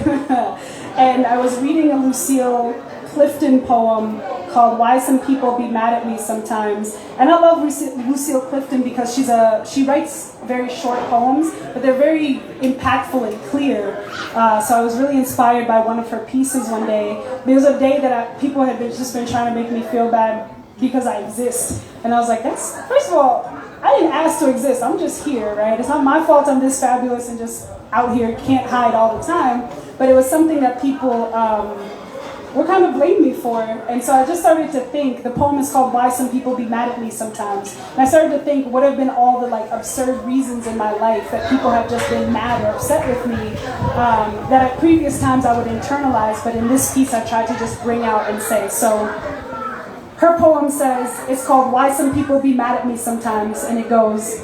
And I was reading a Lucille Clifton poem called Why Some People Be Mad at Me Sometimes. And I love Lucille Clifton because she writes very short poems, but they're very impactful and clear. So I was really inspired by one of her pieces one day. There was a day that people had just been trying to make me feel bad because I exist. And I was like, first of all, I didn't ask to exist, I'm just here, right? It's not my fault I'm this fabulous and just out here, can't hide all the time. But it was something that people were kind of blaming me for. And so I just started to think, the poem is called Why Some People Be Mad at Me Sometimes. And I started to think, what have been all the like absurd reasons in my life that people have just been mad or upset with me, that at previous times I would internalize, but in this piece I tried to just bring out and say. So her poem says, it's called Why Some People Be Mad at Me Sometimes, and it goes,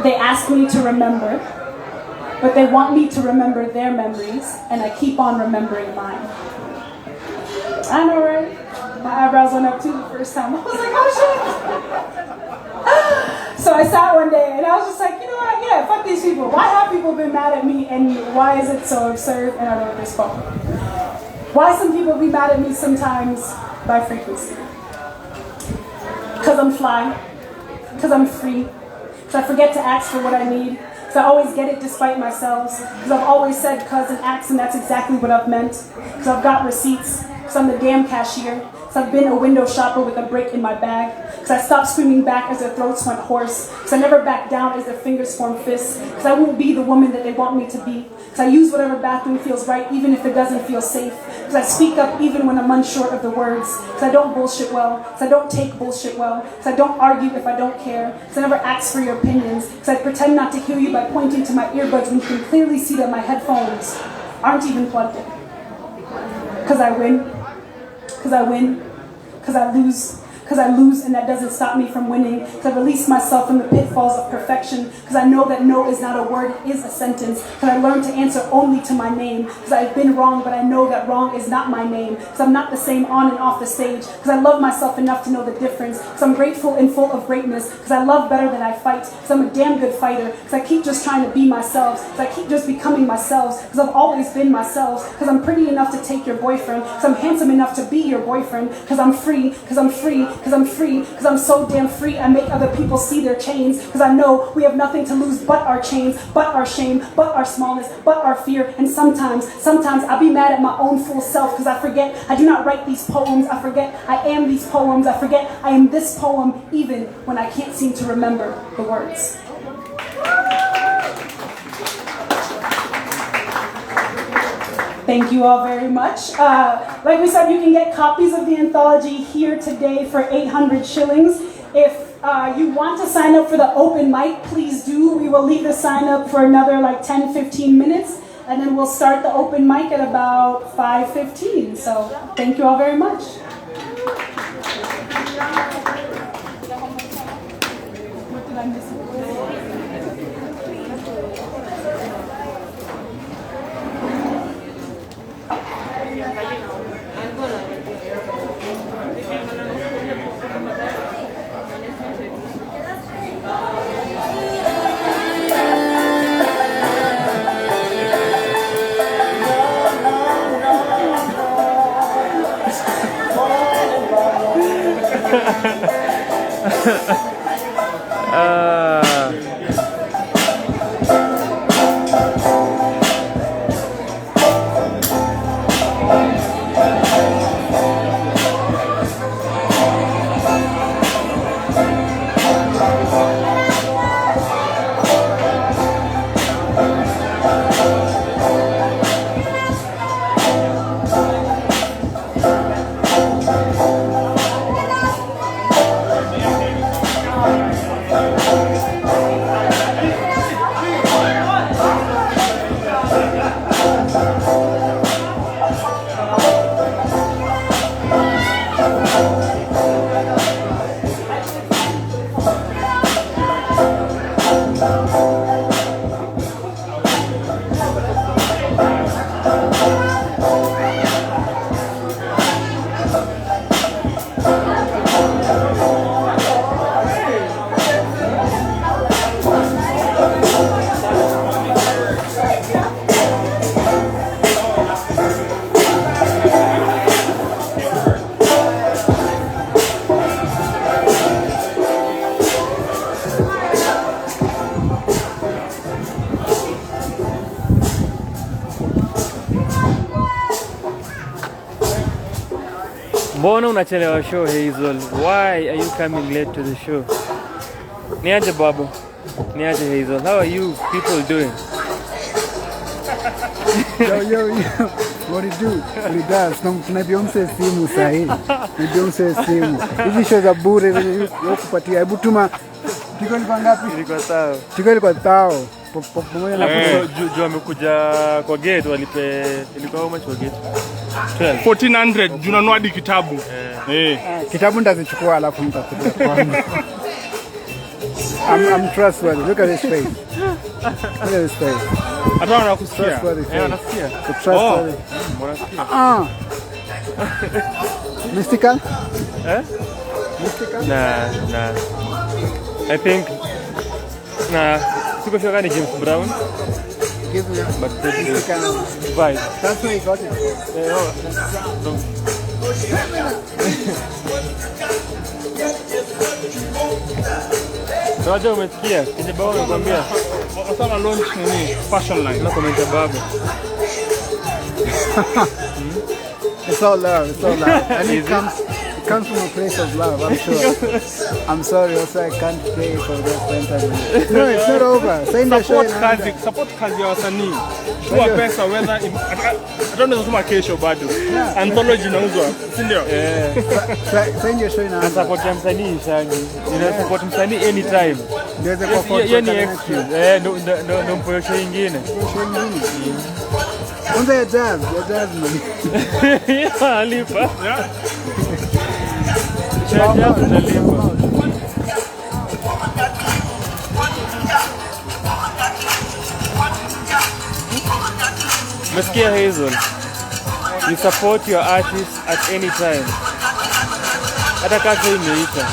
they ask me to remember, but they want me to remember their memories, and I keep on remembering mine. I know, right? My eyebrows went up too the first time. I was like, oh shit! So I sat one day and I was just like, you know what, yeah, fuck these people. Why have people been mad at me and why is it so absurd? And I wrote this poem. Why some people be mad at me sometimes by FreeQuency. Because I'm fly, because I'm free, because I forget to ask for what I need, because I always get it despite myself, because I've always said cuz and acts and that's exactly what I've meant, because I've got receipts, because I'm the damn cashier, because I've been a window shopper with a brick in my bag, because I stopped screaming back as their throats went hoarse, because I never back down as their fingers form fists, because I won't be the woman that they want me to be, because I use whatever bathroom feels right even if it doesn't feel safe, because I speak up even when I'm unsure of the words, because I don't bullshit well, because I don't take bullshit well, because I don't argue if I don't care, because I never ask for your opinions, because I pretend not to hear you by pointing to my earbuds when you can clearly see that my headphones aren't even plugged in. Because I win, because I win, because I lose and that doesn't stop me from winning, because I release myself from the pitfalls of perfection, because I know that no is not a word, it is a sentence, because I learned to answer only to my name, because I've been wrong but I know that wrong is not my name, because I'm not the same on and off the stage, because I love myself enough to know the difference, because I'm grateful and full of greatness, because I love better than I fight, because I'm a damn good fighter, because I keep just trying to be myself, because I keep just becoming myself, because I've always been myself, because I'm pretty enough to take your boyfriend, because I'm handsome enough to be your boyfriend, because I'm free, because I'm free, because I'm free, because I'm so damn free I make other people see their chains, because I know we have nothing to lose but our chains, but our shame, but our smallness, but our fear, and sometimes I'll be mad at my own full self because I forget I do not write these poems, I forget I am these poems, I forget I am this poem even when I can't seem to remember the words. Thank you all very much. Like we said, you can get copies of the anthology here today for 800 shillings. If you want to sign up for the open mic, please do. We will leave the sign up for another like 10-15 minutes, and then we'll start the open mic at about 5:15. So thank you all very much. What did I miss? Mbona unachelewa show Hazel? Why are you coming late to the show? Niaje babu? Niaje Hazel? How are you people doing? Yo. What it do? What it does? Tuna Beyonce simu sahi. Ni Beyonce simu. Hizi show za bure zile kupatia. Hebu tuma tiko ni ngapi? Ilikuwa sawa. Tiko ilikuwa sawa. Pamoja na juu amekuja kwa gate walipe ilikuwa how much kwa gate? 1400 junanua hadi kitabu. Kitabu ndazichukua alafu mtakuja kwangu. I'm trustworthy. Look at this face. Look at this face. Hata wanakusikia. Wanasikia. Trustworthy. Wanasikia. Mystical? Mystical? Nah. I think Na siko sure kama ni James Brown. Give me that. But that's It's the kind of, vibe. that's where he got it. Unajua umesikia? Kwenye bao nakwambia. Wasana launch nini? Fashion line. Na komenta baba. It's all love. It's all love. And it comes from a place of love, I'm sure. I'm sorry, also I can't pay for this interview. No, it's not over. Send the show. Support kazi ya wasanii. Kwa pesa whether atanda kusema kesho bado. Anthology inauzwa, si ndio? Send your show in answer. Support ya msanii shani. Ina support msanii anytime. There's a performance. Yeye ni excuse. Ndo mpoyosho ingine. Kwanza ya jazz man. Yeah, alipa. Yeah. Jazz alipa. Mesikia Hazel. You support your artists at any time. Hata kama imeita.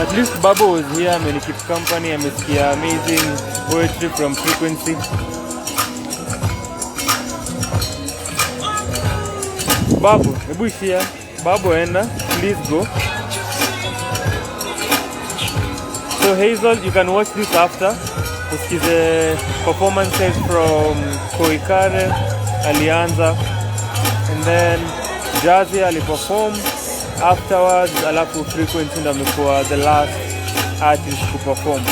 At least Babo was here, amenikeep company, amesikia amazing poetry from FreeQuency. Babu, hebu share. Babu enda, please go. So Hazel, you can watch this after. Usikize performances from Qui Qarre, alianza, and then Jaaziyah aliperform afterwards, alafu FreeQuency ndo amekuwa the last artist to perform.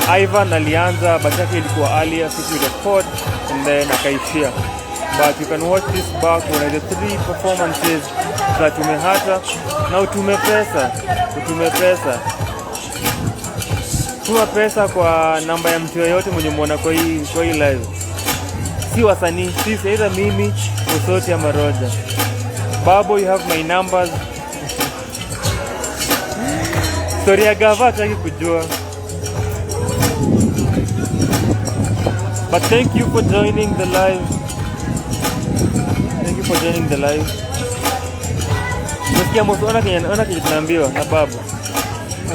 Ivan alianza, but yake ilikuwa earlier, we record, and then akaishia. But you can watch this back when the 3 performances za tumehata na utume pesa. Tuma pesa kwa namba ya mtu yoyote mwenye muona kwa hii live. Si wasanii, si either mimi, Usoti ama Roja. Babo, you have my numbers. Story ya Gava hataki kujua. But thank you for joining the live. Nasikia msona kenye tunaambiwa na Babo.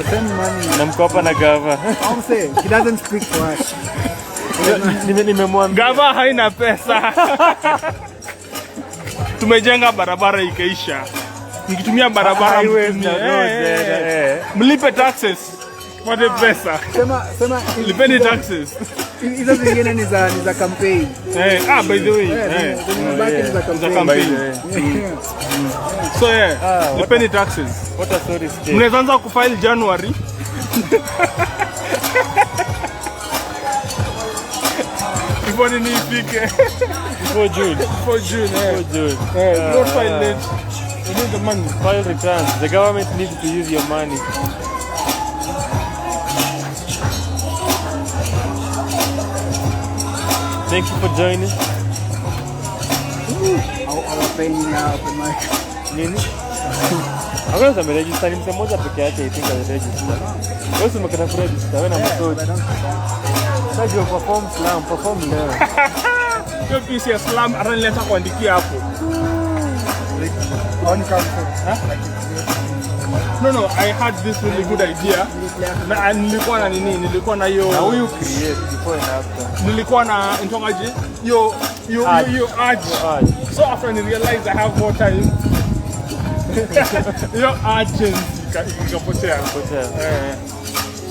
Send money. Na mkopa na Gava. I'm saying, he doesn't speak for us. Nimemwambia Gava haina pesa. Tumejenga barabara ikaisha. Nikitumia barabara mlipe taxes. Pate pesa. Sema lipeni taxes. Hizo zingine ni za campaign. By the way. Za campaign. So lipeni taxes. What a story state. Mnaanza kufile January. Before nini ifike. Before June. Don't file late. You need the money. File returns. The government needs to use your money. Thank you for joining. Our paying now open mic. Nini? Hakuna sema register ni mtu mmoja peke yake I think register. Wewe sema kana register wewe na mtoto. Sasa you perform leo. Hiyo piece ya slam atanileta kuandikia hapo. On campus. No, I had this really good idea. Na nilikuwa na hiyo. Na huyu create before and after. Nilikuwa na intongaje? You urge. So after I realized I have more time. Your urgency ikapotea.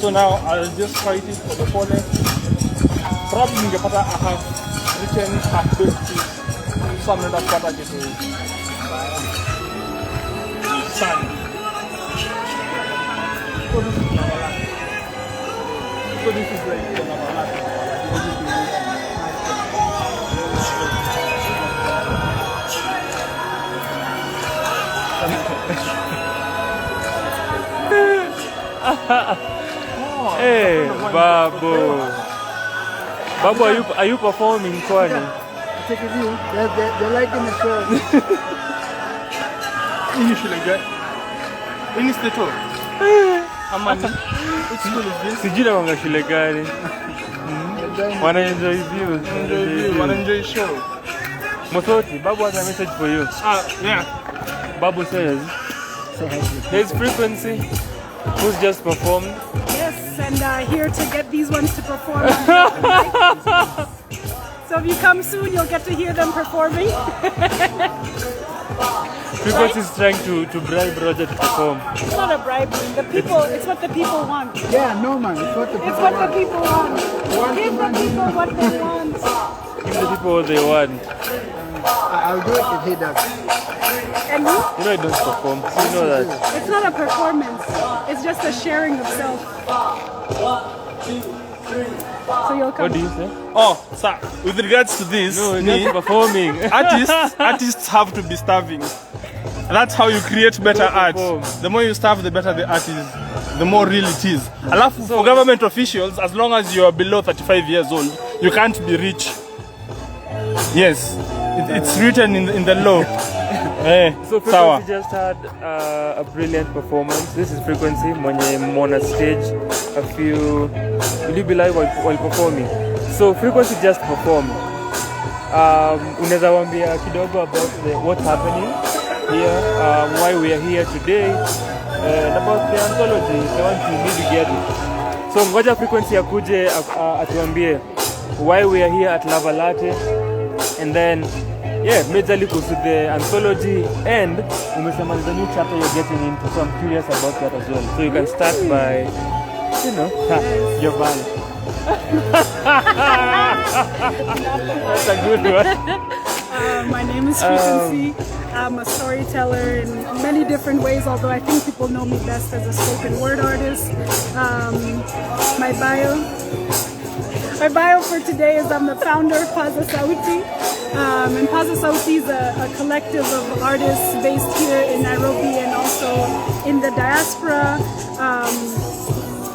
So now I'll just fight it for the fullest. Probably ningepata I have written half-baked piece. So I'm not pata kitu. Sun. So this is like the Lava Latte. Hey, Babu, are you performing, Kwani? Take it easy. They're liking the show. Ini shule gani? Ini steto. Amani. Which school is this? Sijui na wanga shule gani. Wanna enjoy views. Wanna enjoy show. Mosoti, Babu has a message for you. Yeah. Babu says, there's FreeQuency, who's just performed. Yes. and here to get these ones to perform on the open mic. So if you come soon, you'll get to hear them performing. FreeQuency is trying to bribe Roger to perform. It's not a bribery. The people, it's what the people want. Yeah, no man, it's what the people It's what want. the people want. Give the people what they want. Give the people what they want. I'll do it if he does. And you? You know I don't perform, so you know that. It's not a performance. It's just a sharing of self. So you'll come. What do you say? Oh, sir, with regards to this, No, it's just performing. artists have to be starving. And that's how you create better art. perform. The more you starve, the better the art is, the more real it is. Alafu, for government officials, as long as you are below 35 years old, you can't be rich. Yes, it's written in the law. So Sawa. FreeQuency just had a brilliant performance. This is FreeQuency, mwenye on stage a few. Will you be live while performing? So FreeQuency just performed. Unaweza waambia kidogo about what's happening here, why we are here today, and about the anthology. I want to maybe get it. So ngoja FreeQuency akuje atuambie why we are here at Lava Latte, and then majorly goes to the anthology, and umesema there's a new chapter you're getting into, so I'm curious about that as well. So you can start by, your band. That's a good one. My name is FreeQuency. I'm a storyteller in many different ways, although I think people know me best as a spoken word artist. My bio for today is I'm the founder of Paza Sauti. And Paza Sauti is a collective of artists based here in Nairobi and also in the diaspora.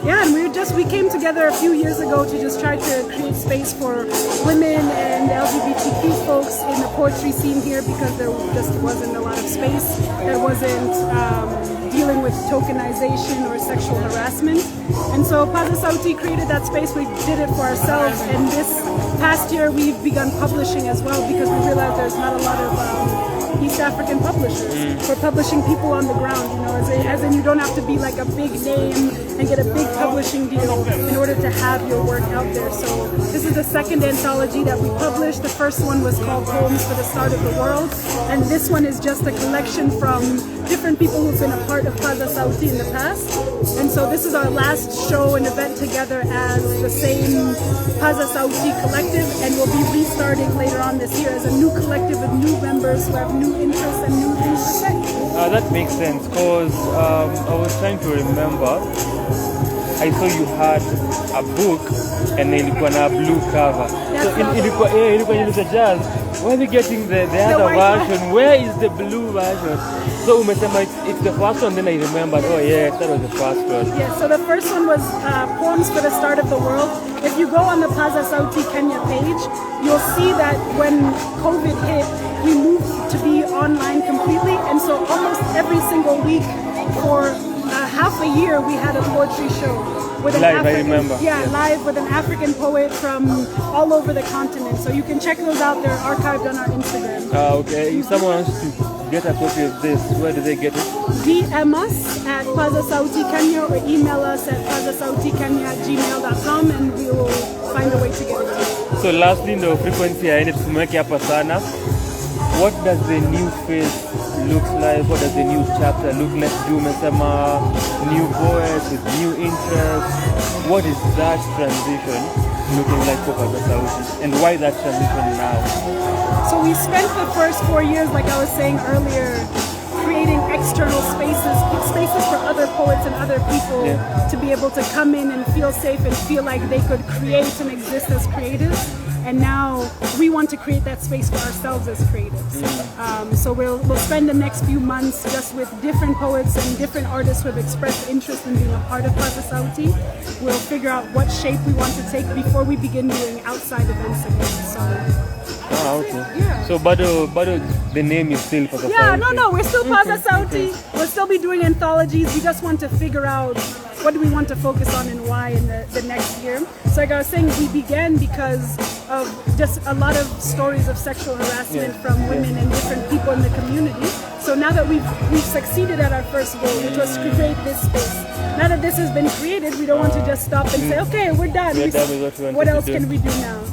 And we came together a few years ago to just try to create space for women and LGBTQ folks in the poetry scene here, because there just wasn't a lot of space. There wasn't dealing with tokenization or sexual harassment. And so Paza Sauti created that space. We did it for ourselves, and this past year we've begun publishing as well, because we realized there's not a lot of East African publishers. We're publishing people on the ground, as in you don't have to be like a big name and get a big publishing deal in order to have your work out there. So this is the second anthology that we published. The first one was called Poems for the Start of the World, and this one is just a collection from different people who've been a part of Paza Sauti in the past. And so this is our last show and event together as the same Paza Sauti Collective, and we'll be restarting later on this year as a new collective with new members who have new interests and new things to say. That makes sense, because I was trying to remember. I saw you had a book and ilikuwa na blue cover. So ilikuwa Jazz. Where are we getting the other version? Where is the blue version? So umesema it's the first one, then I remembered, oh yeah, that was the first one. Yeah, so the first one was Poems for the Start of the World. If you go on the Paza Sauti Kenya page, you'll see that when COVID hit, we moved to be online completely, and so almost every single week for half a year we had a poetry show with an live with an African poet from all over the continent. So you can check those out. They're archived on our Instagram. Okay. If someone wants to get a copy of this, where do they get it? DM us at Paza Sauti Kenya or email us at pazasautikenya@gmail.com, and we will find a way to get it. So lastly, the FreeQuency aende tumeweke hapa sana. What does the new phase look like? What does the new chapter look like? Do umesema new poets with new interests. What is that transition looking like for Paza Sauti, and why that transition now? So we spent the first 4 years, like I was saying earlier, creating external spaces for other poets and other people to be able to come in and feel safe and feel like they could create and exist as creatives. And now we want to create that space for ourselves as creatives. So we'll spend the next few months just with different poets and different artists who have expressed interest in being a part of Paza Sauti. We'll figure out what shape we want to take before we begin doing outside events again. So. Okay. Yeah. So, but the name is still Paza Sauti. Yeah, no, we're still Paza Sauti. We'll still be doing anthologies. We just want to figure out what do we want to focus on and why in the next year. So like I was saying, we began because of just a lot of stories of sexual harassment from women and different people in the community. So now that we've succeeded at our first goal, which was to create this space. Now that this has been created, we don't want to just stop and say, okay, we're done. We're done with what we wanted What else to do. can we do now?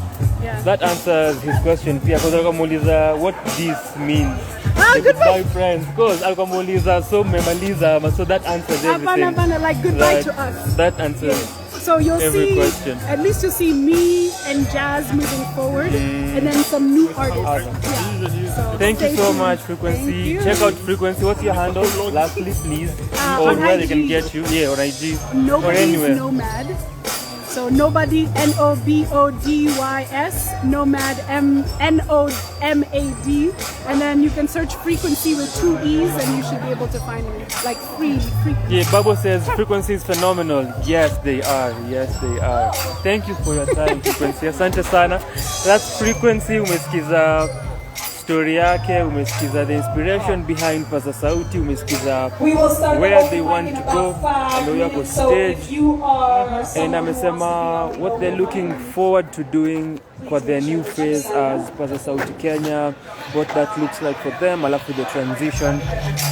Yeah. That answers his question pia because alikamuuliza what this means. Good Goodbye friends. Because alikamuuliza so memaliza so that answers everything. Havana, like goodbye Right. to us. That answers So you'll every see, question. at least you'll see me and Jazz moving forward, and then some new artists. Awesome. Yeah. So Thank you stay so tuned. much, Thank FreeQuency. you. Check out FreeQuency. What's your handle? Lastly, please. Or on where they can IG. get you. Yeah, on IG. Or Nobody's anywhere. Nomad. So nobody, NOBODYS, Nomad, NOMAD, and then you can search FreeQuency with 2 E's, and you should be able to find me. Like free. Yeah, Babo says FreeQuency is phenomenal. Yes, they are. Yes, they are. Thank you for your time, FreeQuency. Asante sana. That's FreeQuency. Umesikiza story yake, umesikiza the inspiration behind Paza Sauti, umesikiza where they want to go, and yako stage, and amesema what they're looking forward to doing for their new phase as Paza Sauti Kenya, what that looks like for them, alafu the transition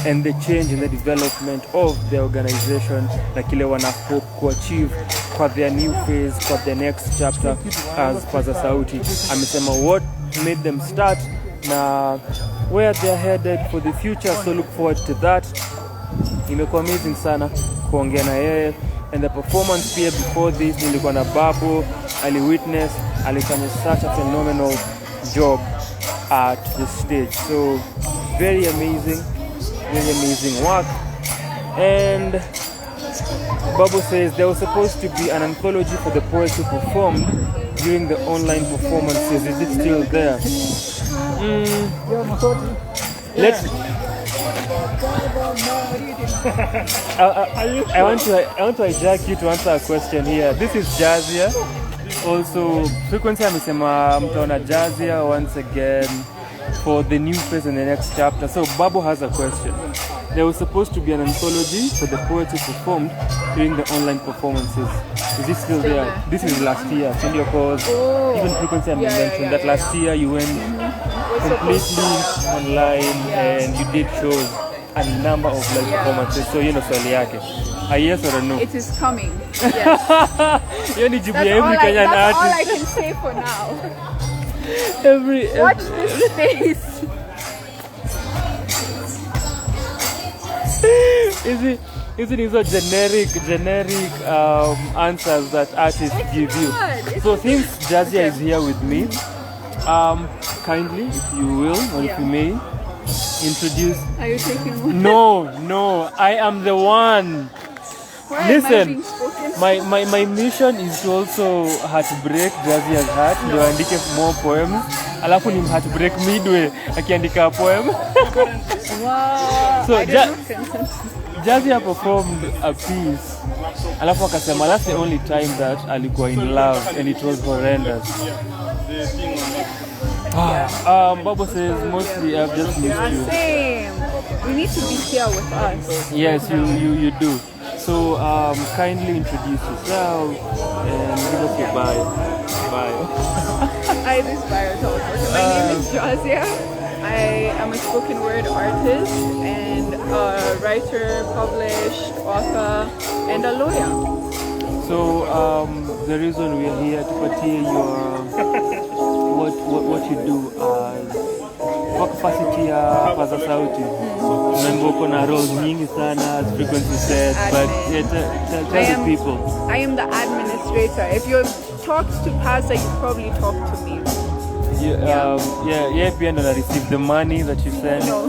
and the change in the development of the organization na kile wana hope to achieve for their new phase, for the next chapter as Paza Sauti. Amesema what made them start na where they're headed for the future, so look forward to that. Imekuwa amazing sana kuongea na yeye, and the performance pia before this nilikuwa na Babu, aliwitness, alifanya such a phenomenal job at the stage, so very amazing work. And Babu says there was supposed to be an anthology for the poets who performed during the online performances. Is it still there? Let's. I want to hijack you to answer a question here. This is Jaaziyah. Also, FreeQuency amesema mtaona Jaaziyah once again for the new phase in the next chapter. So Babu has a question. There was supposed to be an anthology for the poets who performed during the online performances. Is it still there? This is last year. Because even FreeQuency mentioned that last year you went completely online and you did shows a number of live performances. So swali yake. A yes or a no? It is coming. Yes. Every That's all I can say for now. Watch this space. Is it so generic answers that artists give you? So since Jaaziyah is here with me, kindly, if you will, or if you may, introduce. Are you taking one? No, I am the one. Why Listen, am I being spoken? my mission is to also heartbreak Jaaziyah's heart, ndio andike more poems. Alafu ni heartbreak midway akiandika poem. Wow. So I did not consent. Jaaziyah performed a piece. Alafu akasema that's the only time that alikuwa in love and it was horrendous. Babu says mostly I've just missed you. Same. You need to be here with us. Yes, you do. So kindly introduce yourself and give us your bio. Hi, this is bio talk. My name is Jaaziyah. I am a spoken word artist and a writer, published, author, and a lawyer. So the reason we are here to party your what you do as kwa capacity ya Paza Sauti. Remember uko na roles nyingi sana, as FreeQuency said, but tell the people. I am the administrator. If you've talked to Paza, you probably talked to me. Pia ndo na receive the money that you send. No.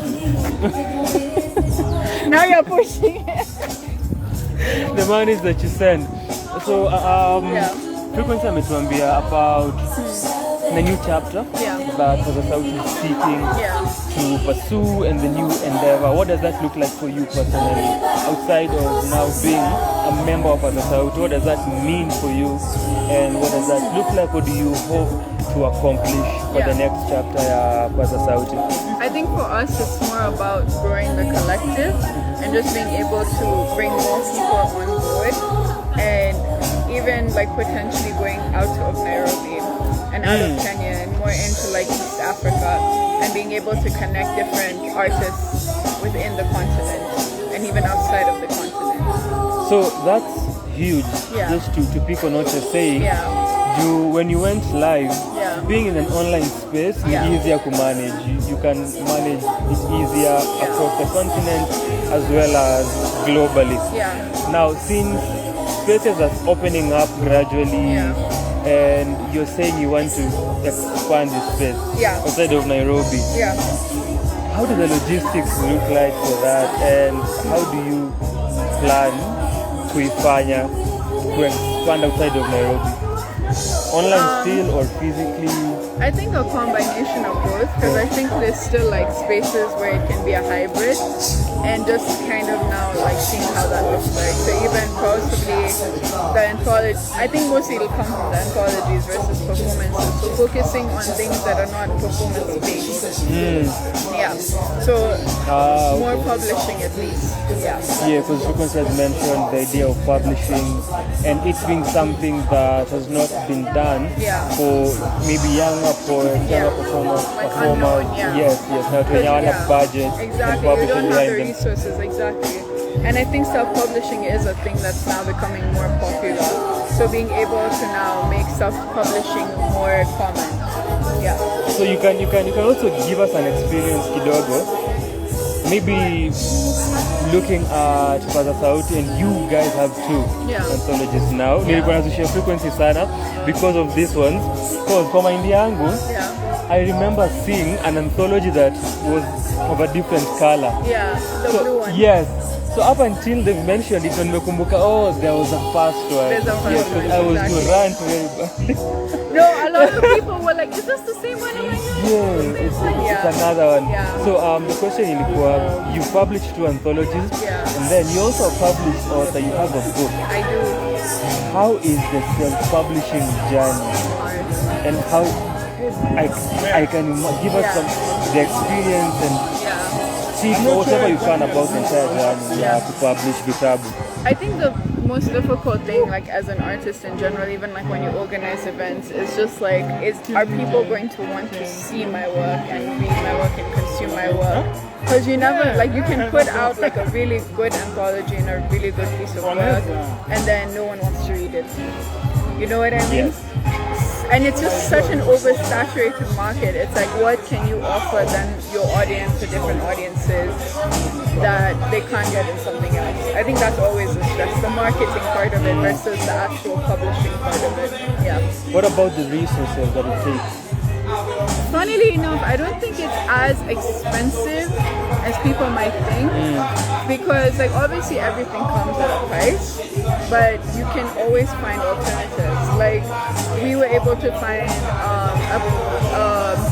Now you're pushing it. The monies that you send. So FreeQuency ametuambia about the new chapter that Paza Sauti is seeking to pursue and the new endeavor. What does that look like for you personally? Outside of now being a member of Paza Sauti, what does that mean for you? And what does that look like? What do you hope to accomplish for the next chapter of Paza Sauti? I think for us it's more about growing the collective and just being able to bring more people on board and even like potentially going out of Nairobi and out of Kenya and more into like East Africa and being able to connect different artists within the continent and even outside of the continent. So that's huge. Yeah. Just to pick on what you're saying. Yeah. When you went live, Yeah. being in an online space is Yeah. easier to manage. You can manage it easier across the continent as well as globally. Yeah. Now, since spaces are opening up gradually, Yeah. and you're saying you want to expand the space Yeah. outside of Nairobi, Yeah. how do the logistics look like for that, and how do you plan kuifanya to expand outside of Nairobi? Online still or physically? I think a combination of both, because I think there's still like spaces where it can be a hybrid, and just kind of now like seeing how that looks like. So even possibly the anthology, I think mostly it'll come from the anthologies versus performances. So focusing on things that are not performance based. Yeah. So more publishing at least. Yeah. Yeah, because FreeQuency has mentioned the idea of publishing and it being something that has not been done Yeah. for maybe younger poets, Yeah. younger performers. Like unknown, yeah. Yes, now to Yeah. have budget Exactly. and We don't publishing have the behind them. resources, exactly. And I think self-publishing is a thing that's now becoming more popular. So being able to now make self-publishing more common. Yeah. So you can also give us an experience kidogo, maybe looking at Paza Sauti, and you guys have two Yeah. anthologies now. Nilikuwa nazishare frequency sana because of this one. Because kwa mind yangu, Yeah. I remember seeing an anthology that was of a different color. Yeah. The blue one. Yes. So up until they mentioned it, when nimekumbuka, oh, there was a first one. There's a first Yes, one, I was exactly. to rant very bad. No, a lot of people were like, is this the same one? I'm like, no, Yes, it's Yeah. another one. Yeah. So the question ilikuwa, you published two anthologies, Yeah. and then you also published author, you have a book. I do. How is the self-publishing journey, Hard. and how I can give us Yeah. some the experience and Yeah. see whatever you can about the entire journey to publish vitabu. I think the most difficult thing, like as an artist in general, even like when you organize events, is just like, are people going to want to see my work and read my work and consume my work? Because you never, like, you can put out like a really good anthology and a really good piece of work, and then no one wants to read it. You know what I mean? Yes. And it's just such an oversaturated market. It's like, what can you offer then your audience to different audiences that they can't get in something else? I think that's always the stress, the marketing part of it versus the actual publishing part of it. Yeah. What about the resources that it takes? Funnily enough, I don't think it's as expensive as people might think, because like obviously everything comes at a price, but you can always find alternatives. Like we were able to find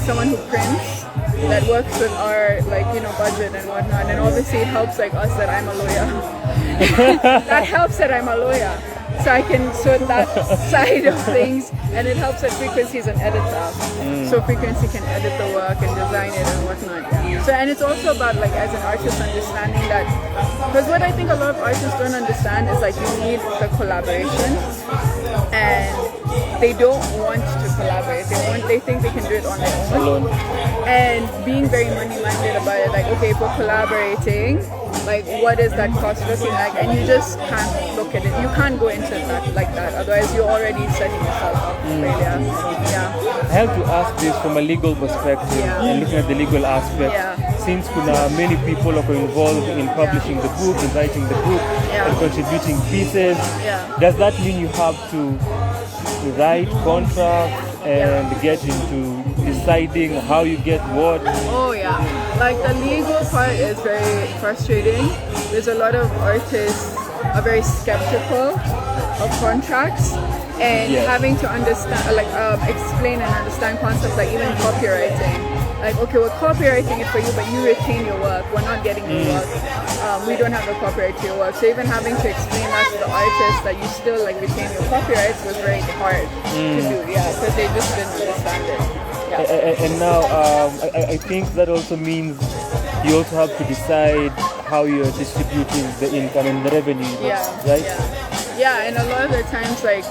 someone who prints that works with our budget and whatnot, and obviously it helps like us that I'm a lawyer. That helps that I'm a lawyer. So I can sort that side of things, and it helps that FreeQuency is an editor. So FreeQuency can edit the work and design it and whatnot. So, and it's also about like as an artist understanding that, because what I think a lot of artists don't understand is like you need the collaboration, and they don't want to collaborate. They think they can do it on their own. And being very money-minded about it, like okay, if we're collaborating, like what is that cost looking like? And you just can't look at it. You can't go into that like that. Otherwise, you're already setting yourself up for failure. Yeah. I have to ask this from a legal perspective and looking at the legal aspect. Yeah. Since many people are involved in publishing the book, in writing the book, and contributing pieces, does that mean you have to write contracts and get into deciding how you get what? Oh yeah, like the legal part is very frustrating. There's a lot of artists are very skeptical of contracts and having to understand, explain and understand concepts like even copywriting. Like, okay, we're copywriting it for you, but you retain your work. We're not getting your work. We don't have the copyright to your work. So even having to explain that to the artist that you still like retain your copyrights was very hard to do. Yeah, because they just didn't understand it. Yeah. And now I think that also means you also have to decide how you're distributing the income and the revenue, right? Yeah, and a lot of the times, like,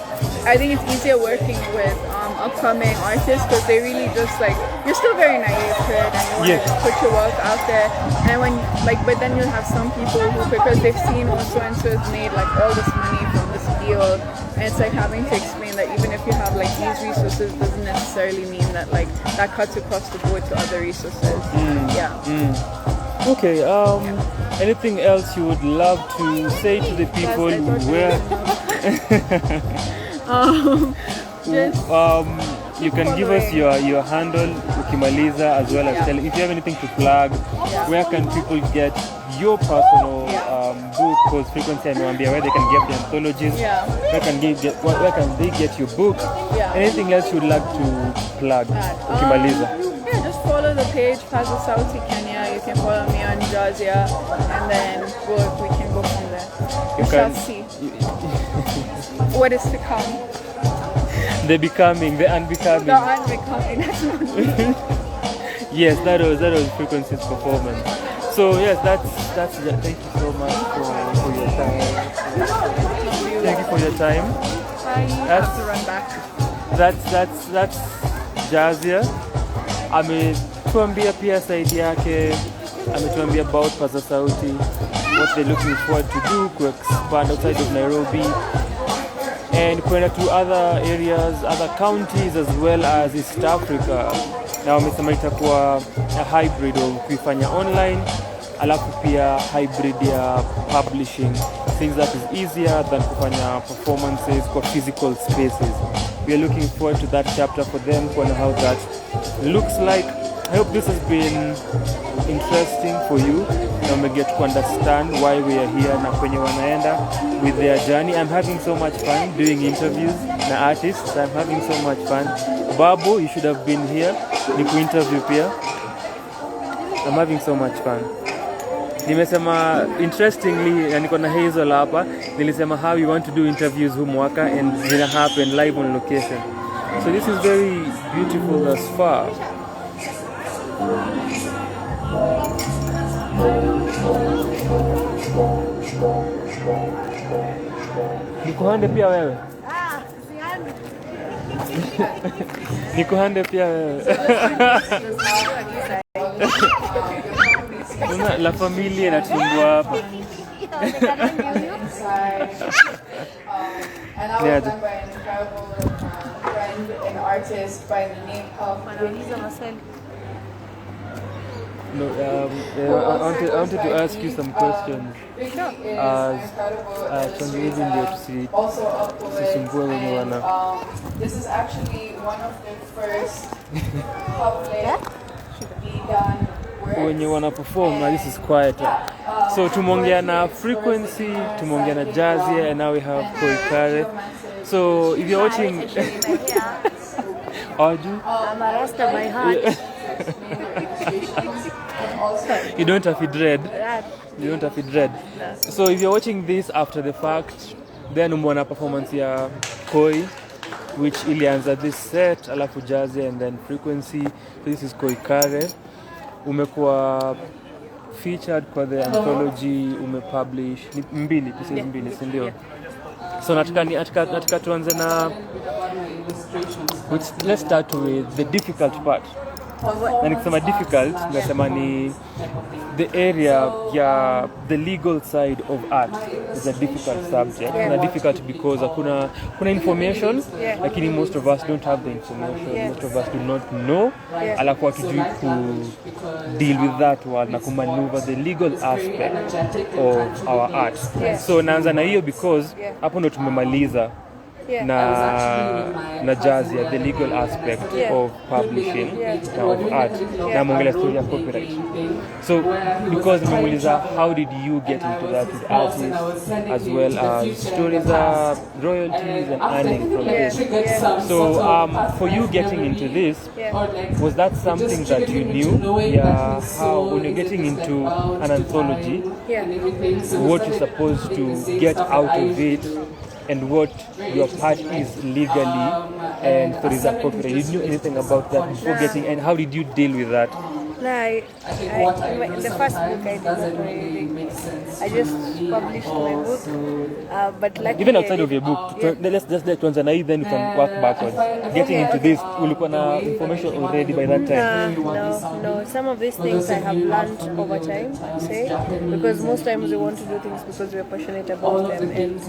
I think it's easier working with upcoming artists, because they really just like, you're still very naive to it and you want Yes. to put your work out there, and when like, but then you'll have some people who, because they've seen so and so has made like all this money from this deal, and it's like having to explain that even if you have like these resources doesn't necessarily mean that like that cuts across the board to other resources. Yeah. Okay, anything else you would love to say to the people where Just you can give us your handle ukimaliza, as well as tell if you have anything to plug. Where can people get your personal book? Because FreeQuency amewambia where they can get the anthologies. Where can they get your book? Anything else you'd like to plug ukimaliza? Yeah, just follow the page Paza Sauti Kenya. You can follow me on Jaaziyah, and then we can go from there. We shall see what is to come. The becoming, the unbecoming. The unbecoming. That's not me. Yes, that was FreeQuency's performance. So yes, that's thank you so much for your time. Thank you for your time. I have to run back. That's Jaaziyah. Ametuambia pia side yake, ametuambia about Paza Sauti, what they're looking forward to do, to expand outside of Nairobi and kwenda to other areas, other counties as well as East Africa. Na wamesema itakuwa a hybrid of kuifanya online, alafu pia hybrid ya publishing, things that is easier than kufanya performances kwa physical spaces. We are looking forward to that chapter for them, kuona how that looks like. I hope this has been interesting for you. Now we get to understand why we are here na kwenye wanaenda with their journey. I'm having so much fun doing interviews na artists. I'm having so much fun. Babu, you should have been here. Niku interview pia. I'm having so much fun. Nimesema interestingly, na niko na Hazel hapa, nilisema how we want to do interviews huu mwaka and zina happen live on location. So this is very beautiful thus far. Nikuhande pia wewe? Nikuhande pia wewe? Una la familia inatumbua hapa. And I was done by an incredible friend and artist by the name of No, I wanted to ask you some questions. Also a poet, and this is actually one of the first public vegan When you wanna perform, now this is quieter. So tumeongea na FreeQuency, tumeongea na Jaaziyah, and now we have Qui Qarre. So if you're watching, are you? I'm a Rasta by heart. You don't have to dread. You don't have to dread. So if you're watching this after the fact, then umeona performance ya Koi, which ilianza this set, alafu Jaaziyah and then FreeQuency. So this is Qui Qarre. Umekuwa featured kwa the anthology, umepublish mbili, pieces mbili, si ndio? So nataka tuanze na, let's start with the difficult part. Na nikisema difficult, nasema ni the area ya the legal side of art is a difficult subject. Na difficult because kuna information, lakini most of us don't have the information. Most of us do not know. Alafu hatujui ku deal with that one na kumaneuver the legal aspect of our art. So naanza na hiyo because hapo ndo tumemaliza na Jaaziyah, the legal aspect of publishing of art, na mwongelea story ya copyright. So because nimemuuliza how did you get into that with artists as well as stories of royalties and earning from this. So for you getting into this, was that something that you knew? Yeah, how when you're getting into an anthology, what you're supposed to get out of it and what your part is legally and for is copyright. You knew anything about that before getting, and how did you deal with that? in the first book I did not know anything. I just published my book, but like even outside of your book, let's just let one and then you can work backwards. Getting into this, ulikuwa na information already by that time. No. Some of these things I have learned over time, say, because most times we want to do things because we are passionate about them, and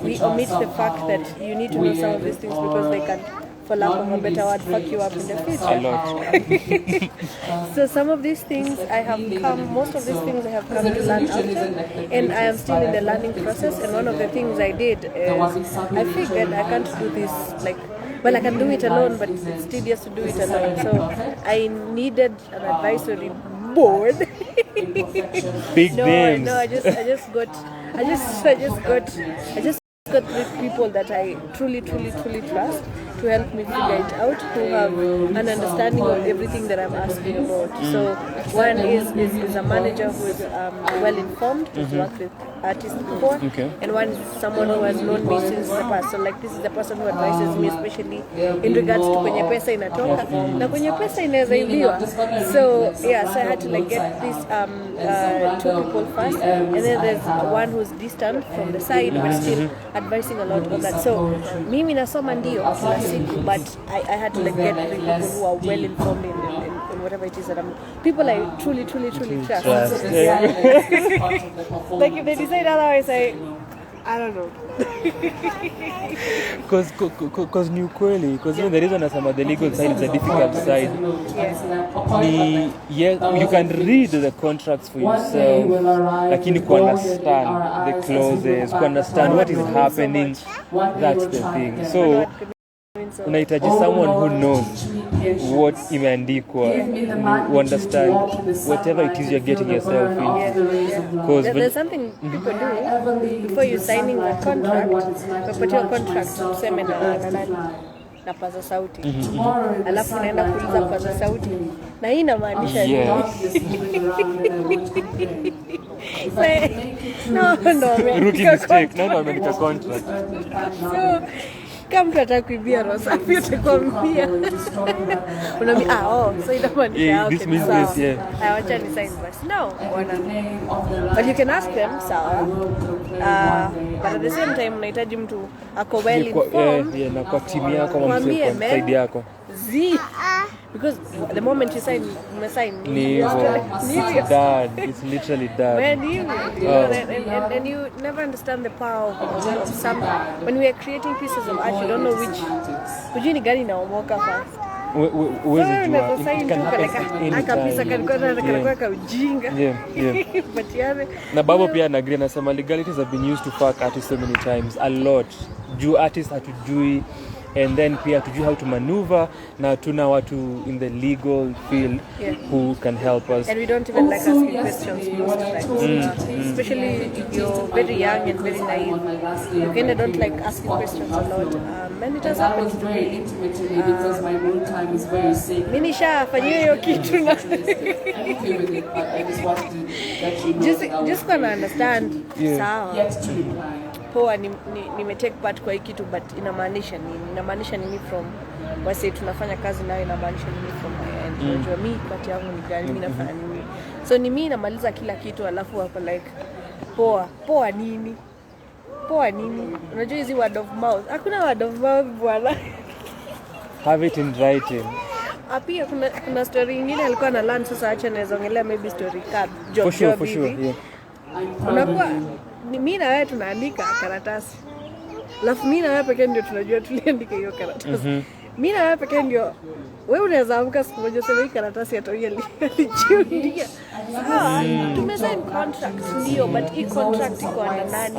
we omit the fact that you need to know some of these things because they can, for lack of a better word, fuck you up in the future. A lot. So some of these things most of these things I have come to learn after, and I am still in the learning process. And one of the things I did is I figured I can't do this I can do it alone, but it's tedious to do it alone. So I needed an advisory board. Big names. No, I just got 3 people that I truly trust to help me figure it out, who have an understanding of everything that I'm asking about. So one is a manager who is well informed, who's worked with artists before, and one is someone who has known me since the past. So like this is the person who advises me, especially in regards to kwenye pesa inatoka na kwenye pesa inaweza ibiwa. So I had to get these 2 people first, and then there's one who's distant from the side but still advising a lot on that. So mimi nasoma ndio kila siku, but I had to get 3 people who are well informed in whatever it is that people I truly trust. Like if they decide otherwise, I don't know. Because new kweli, because the reason nasema the legal side is a difficult side. You can read the contracts for yourself, lakini ku understand the clauses, ku understand what is happening, that's the thing. So unahitaji someone who knows what imeandikwa, who understand whatever it is you're getting yourself into. Because there's something people do before you signing a contract. But your contract tuseme na Paza Sauti, alafu unaenda kuuliza Paza Sauti na hii inamaanisha nini? No, rookie mistake. No, ameandika contract. So kama mtu atakuibia roho safi utakwambia. Unaambia so inamaanisha this means this, wacha ni sign basi. No, but you can ask them sawa. But at the same time unahitaji mtu ako well informed. Na kwa timu yako ama side yako. Because the moment you sign, it's literally done. And you never understand the power of some. When we are creating pieces of art, you don't know which ni gani inaomoka first. Na babo pia na agree, anasema legalities have been used to fuck artists so many times, a lot. Juu artists hatujui, and then pia tujui how to maneuver, na tuna watu in the legal field who can help us. And we don't even like asking questions most of the time. Especially if you're very young and very naive. You kind of don't like asking questions a lot. And it has happened to me. Mimi nishafanyia hiyo kitu na just gonna understand. Sawa. Poa nimetake part kwa hii kitu, but inamaanisha nini from wase tunafanya kazi nayo, inamaanisha nini from my end. Unajua mimi part yangu ni gani, mimi nafanya nini. So ni mimi namaliza kila kitu, alafu hapo poa nini. Unajua hizi word of mouth, hakuna word of mouth bwana. Have it in writing. Pia kuna story nyingine alikuwa na learn, sasa acha naweza ongelea maybe story card for sure. Unakuwa mimi na wewe tunaandika karatasi, alafu mimi na wewe pekee ndio tunajua tuliandika hiyo karatasi. Mimi na wewe pekee ndio wewe unaweza amka siku moja sema hii karatasi ya Toya alijiundia. Tumesign contract ndio, but hii contract iko na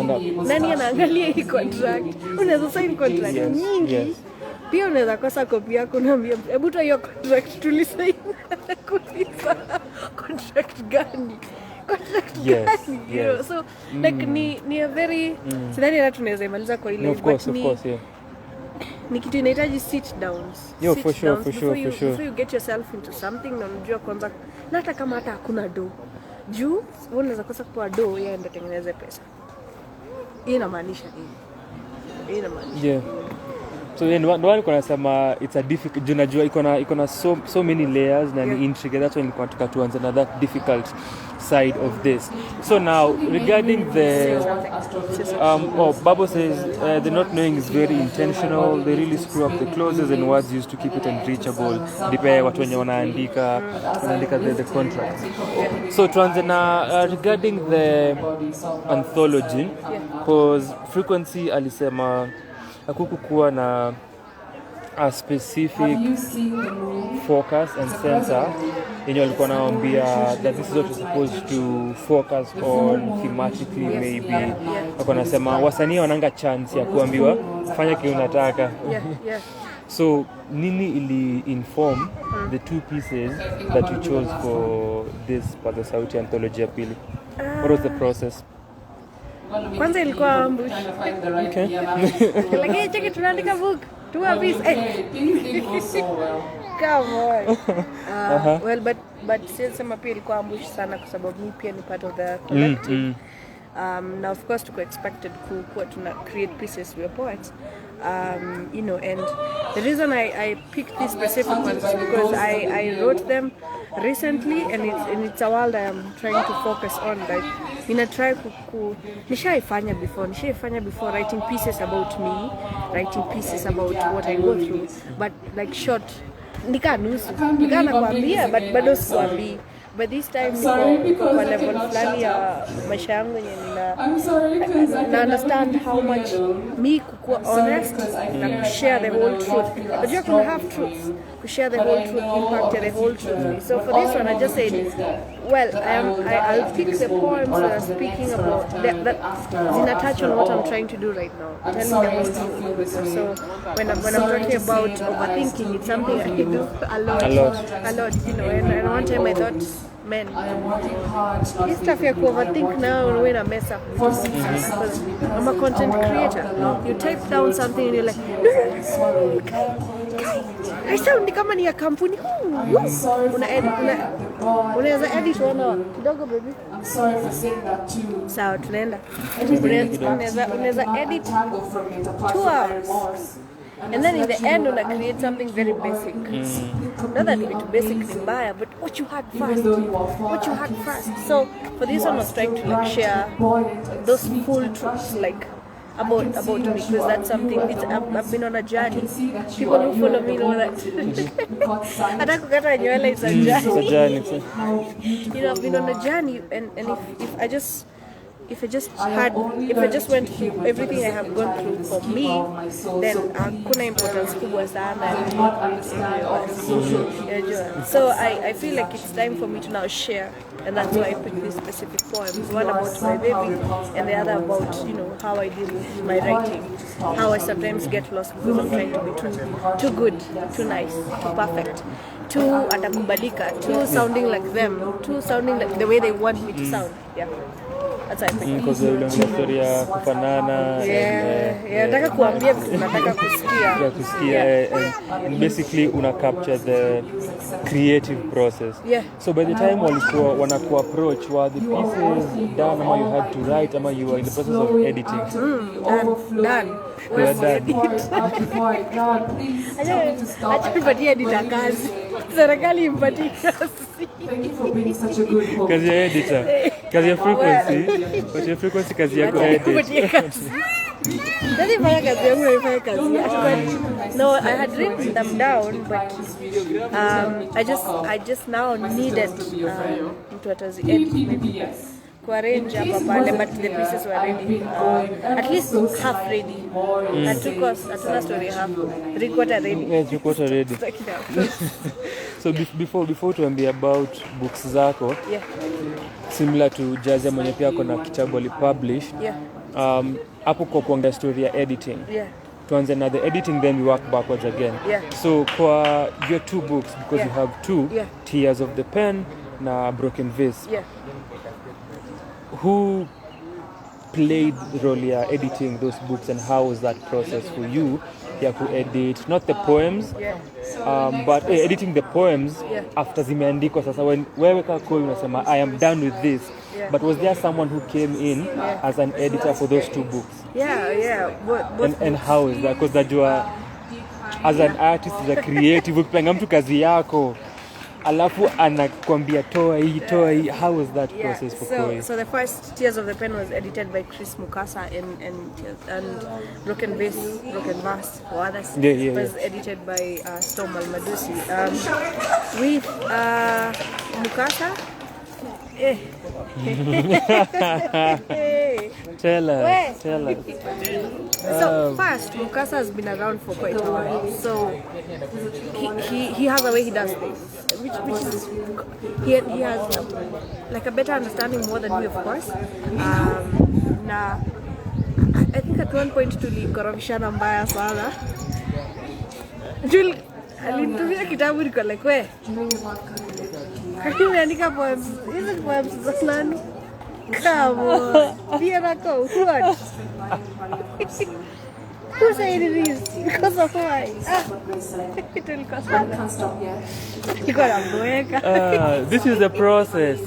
nani anaangalia hii contract? Unaweza sign contract nyingi. Pia unaweza kosa kopi yako, naambia hebu toa hiyo contract tulisign. Kuuliza contract gani? So like ni a very sidhani hata tunaweza imaliza kwa ile, of course, ni kitu inahitaji sit downs. For sure. Before you get yourself into something, na unajua kwanza na hata kama hata hakuna do juu wewe unaweza kosa kwa do yeye ndio tengeneze pesa. Hii inamaanisha nini? So ndo nilikuwa nasema it's a difficult, unajua iko na so many layers na ni intricate. That's why nilikuwa nataka tuanze na that difficult side of this. So now regarding the Babo says the not knowing is very intentional. They really screw up the clauses and words used to keep it unreachable. Depende watu wenye wanaandika the contract. So tuanze na regarding the anthology, because FreeQuency alisema hakukuwa na a specific focus and center yenye walikuwa naambia that this is what you're supposed to focus on thematically. Maybe wako nasema wasanii wananga chance ya kuambiwa fanya kile unataka. So nini ili inform the two pieces that you chose for this Paza Sauti Anthology ya pili? What was the process? Kwanza ilikuwa ambush. Okay. Lakini cheki tunaandika book. Two a piece. Come on. Well, but sema pia ilikuwa ambush sana kwa sababu mimi pia ni part of the collective. Now of course to expected kuwa tuna create pieces, we are poets. You know, and the reason I picked these specific ones is because I wrote them recently, and it's a world I am trying to focus on. Like, try nishaifanya before writing pieces about me, writing pieces about what I go through, but like short, nakwambia but bado sikuambii. But this time kwa level fulani ya maisha yangu yenye na understand how much me kukuwa honest na kushare the whole truth. But you can have truth, to share the whole truth, impact the whole truth. So for this one I just said, well, I'll pick the poems that are speaking about that zina touch on what I'm trying to do right now, telling the whole truth. So when I'm talking about overthinking, it's something I do a lot, you know. And one time I thought, man, this stuff you overthink now and when I mess up. Because I'm a content creator. You type down something and you're like, I sound kama ni ya kampuni. Unaweza edit wana kidogo baby. I'm sorry for saying that too. Sawa, tunaenda. Unaweza edit 2 hours. And then in the end, when I create something very basic. Not that it's basic in mbaya, but what you had first. So for this one, I was trying to like share those full truths, like about me, because that's something. I've been on a journey. People who follow me know that. Hata kukata nywele is a journey. You know, I've been on a journey, and if I just went through everything I have gone through for me, then kuna importance kubwa sana. So I feel like it's time for me to now share, and that's why I picked these specific poems. One about my baby, and the other about, you know, how I deal with my writing, how I sometimes get lost because I'm trying to be too good, too nice, too perfect, too atakubalika, too sounding like them, too sounding like the way they want me to sound. Yeah. That's I think. Because the story ya kufanana. Nataka kuambia vitu nataka kusikia. And basically una capture the creative process. Yeah. So by the time walikuwa wanaku approach, were the pieces done ama you had to write ama you were in the process of editing? Done. We are done. Acha nipatie editor kazi. Serikali impatie kazi. Thank you for being such a good book. Kazi ya editor. Kazi ya FreeQuency. Kazi ya FreeQuency, kazi ya edit. No, I had written them down, but I just now needed mtu ataziedit maybe kuarrange hapa pale, but the pieces were ready, at least half ready. Hatuna story half, 3/4 ready. Yeah, 3/4 ready. So before tuambie about books zako, yeah, similar to Jaaziyah mwenye pia ako na kitabu alipublish, yeah, hapo kwa kuongea story ya editing, yeah, tuanze na the editing, then we work backwards again. Yeah. So kwa your 2 books, because you have 2, yeah, Tears of the Pen na Broken Vase, yeah, who played the role ya editing those books, and how was that process for you ya ku edit not the poems, yeah, but editing the poems, yeah, after zimeandikwa sasa, when wewe kama unasema I am done with this, yeah, but was there someone who came in, yeah, as an editor for those 2 books? yeah, and how is that? Because najua as an artist, as a creative, ukipanga mtu kazi yako alafu anakwambia toa hii. How was that process for Koi? So the first Tears of the Pen was edited by Chris Mukasa and Broken Verse for others. It was edited by Storm Almadusi. With Mukasa. Tell us. So first, Mukasa has been around for quite a while. So he has a way he does things, which is he has like a better understanding more than me, of course. Now I think at one point tulikorofishana mbaya sana. Alinitumia kitabu niko like we. Akimeandika poems. Hizo poems za nani? Come on. Bianco, what? Who said this? Because of why? It will cost me. You got a This is the process.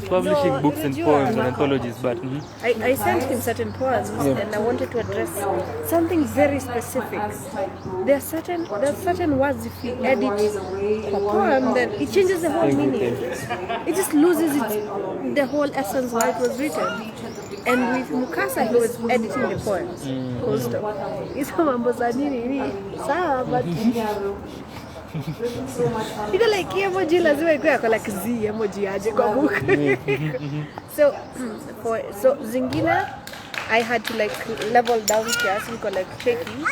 Publishing books and poems and anthologies. But I sent him certain poems and I wanted to address something very specific. There are certain words, if you edit a poem, then it changes the whole meaning. It just loses the whole essence why it was written. And with Mukasa, he was editing the poems. Full stop. Hizo mambo za nini sawa, but iko like emoji lazima ikuwe yako like z emoji aje kwa book. So zingine I had to like level down kiasi, niko like checking.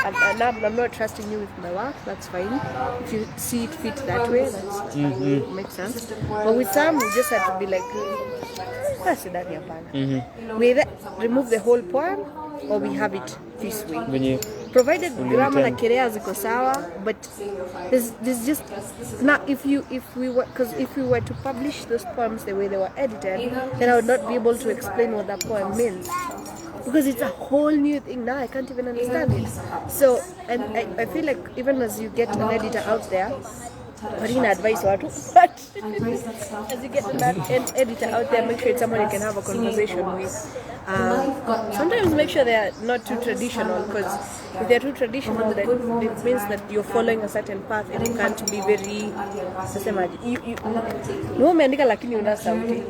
I'm not trusting you with my work, that's fine. If you see it fit that way, that makes sense. But with some, we just had to be like, that's it, we either remove the whole poem or we have it this way. Provided grammar na kirea ziko sawa, but there's just now if we were to publish those poems the way they were edited, then I would not be able to explain what that poem means. Because it's a whole new thing now, I can't even understand it. So, and I feel like even as you get an editor out there, but in advice but as you get an editor out there, make sure it's someone you can have a conversation with. Sometimes make sure they are not too traditional, because if they are too traditional, then it means that you're following a certain path and you can't be very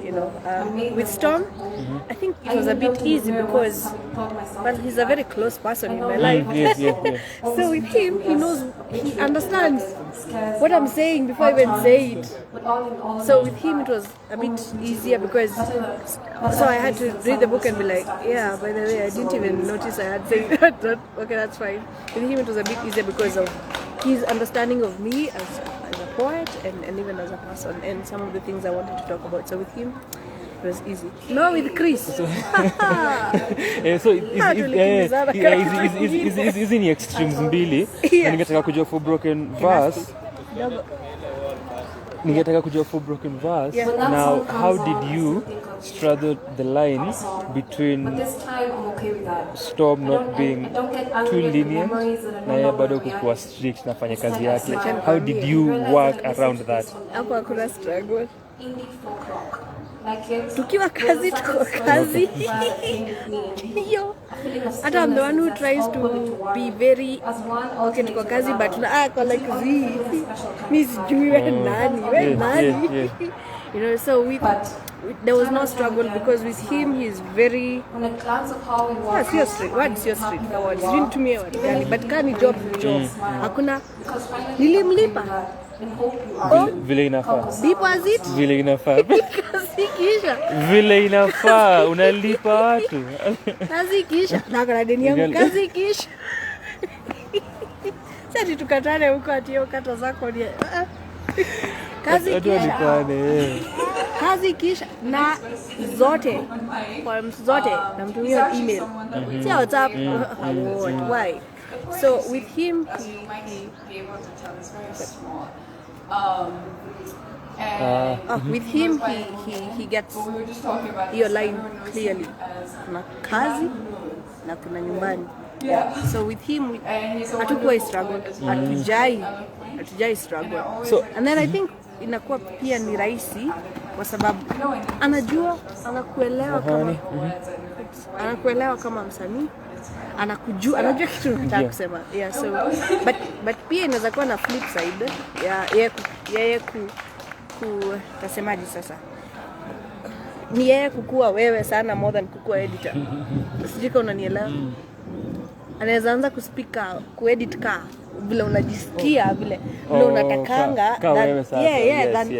you know. With Storm, I think it was a bit easy because he's a very close person in my life. So with him, he understands what I'm saying before I even say it. So with him it was a bit easier because so I had to read the book and be like, yeah, by the way, I didn't even notice I had said that. Okay, that's fine. With him it was a bit easier because of his understanding of me as a poet and even as a person and some of the things I wanted to talk about. So with him it was easy. No, with Chris. So hizi ni extremes mbili. Ningetaka kujua for broken verse. Now, how did you straddle the line between Storm not being too lenient na yeye bado kuwa strict na fanya kazi yake? How did you work around that? Hapo hakuna struggle. Tukiwa kazi tuko kazi. Yo. Hata I'm the one who tries to be very okay tuko kazi but kwa like mi sijui we nani. You know, so there was no struggle because with him he's very what's your street forward. Didn't to me but kani job hakuna nilimlipa vile inafaa. Deposit vile inafaa. Kazi kisha vile inafaa unalipa watu. Kazi kisha na kuna deni yangu kazi kisha. Sasa tukatane huko atio kata zako ni kazi kisha. Kazi kisha na zote forms zote namtumia email. Si WhatsApp. Why? So with him you might be able to tell it's very small. With him he gets your line clearly. Kuna kazi na kuna nyumbani. So with him hatukuwa struggle. Hatujai struggle. So and then I think inakuwa pia ni rahisi kwa sababu anajua anakuelewa kama anakuelewa kama msanii, anakujua, anajua kitu unataka kusema. Yeah, so but pia inaweza kuwa na flip side ya yeye tasemaje sasa, ni yeye kukua wewe sana more than kukua editor. Sijui kama unanielewa. Anaweza anza kuedit vile unajisikia vile unatakanga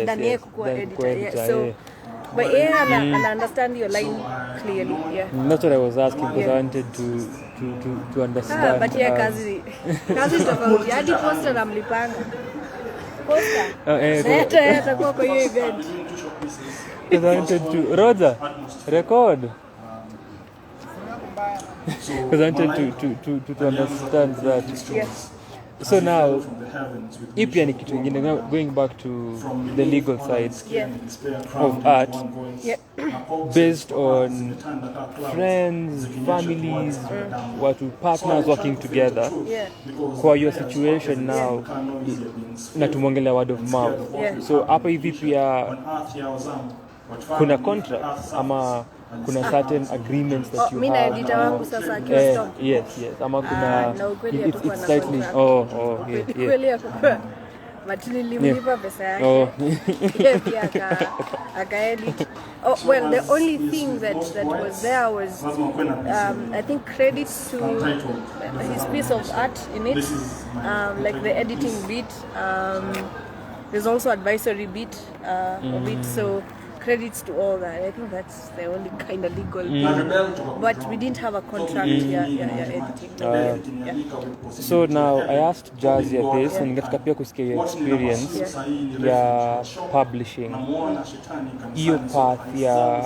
ndani yeye kukua editor. Yeah, so but I understand your line clearly. Yeah, that's what I was asking because I wanted to understand. But yeah, kazi tofauti. Hadi poster namlipanga. Poster. Atakuwa kwa hiyo event. Because I wanted to Roger record. Because I wanted to understand that. Yes. So now, ipia ni kitu ingine, going back to the legal side of art, based on friends, families, partners working together. Kwa your situation now, na tumongelea word of mouth. So hapa hivi pia kuna contracts ama kuna certain agreements that you have. Mimi na editor wangu sasa akiwa stop. Yes. Ama kuna it's slightly kweli hapo. But nilimlipa pesa yake. Pia aka-edit. Oh, well, the only thing that was there was I think credits to his piece of art in it, like the editing bit. There's also advisory bit of it, so credits to all that. I think that's the only kind of legal thing. But we didn't have a contract editing. So now I asked Jaaziyah this, and ningetaka pia kusikia your experience ya publishing. Hiyo path ya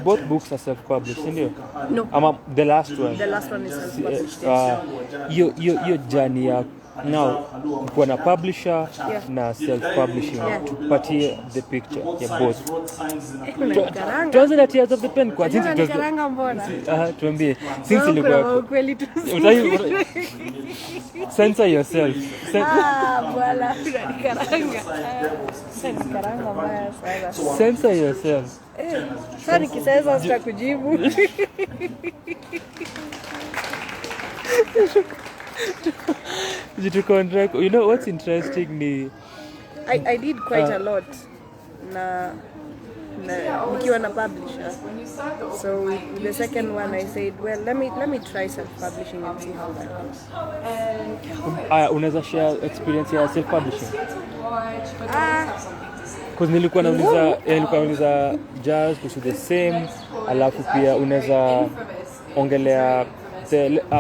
both books are self-published, ndio? No. Ama the last one? The last one is self-published. Hiyo journey ya now kuwa na publisher na self-publishing, tupatie the picture ya both. Tuanze na Tears of the Pen kwa jinsi tuambie since ilikuwa ukweli tu. Censor yourself. Wala unanikaranga. Nikaranga mbaya sana. Censor yourself. Sasa nikisema sitakujibu. You know what's interesting ni I did quite a lot na nikiwa na publisher. So with the second one I said, well, let me try self-publishing and see how that goes. Unaweza share experience ya self-publishing? Because nilikuwa nauliza Jazz kuhusu the same, alafu pia unaweza ongelea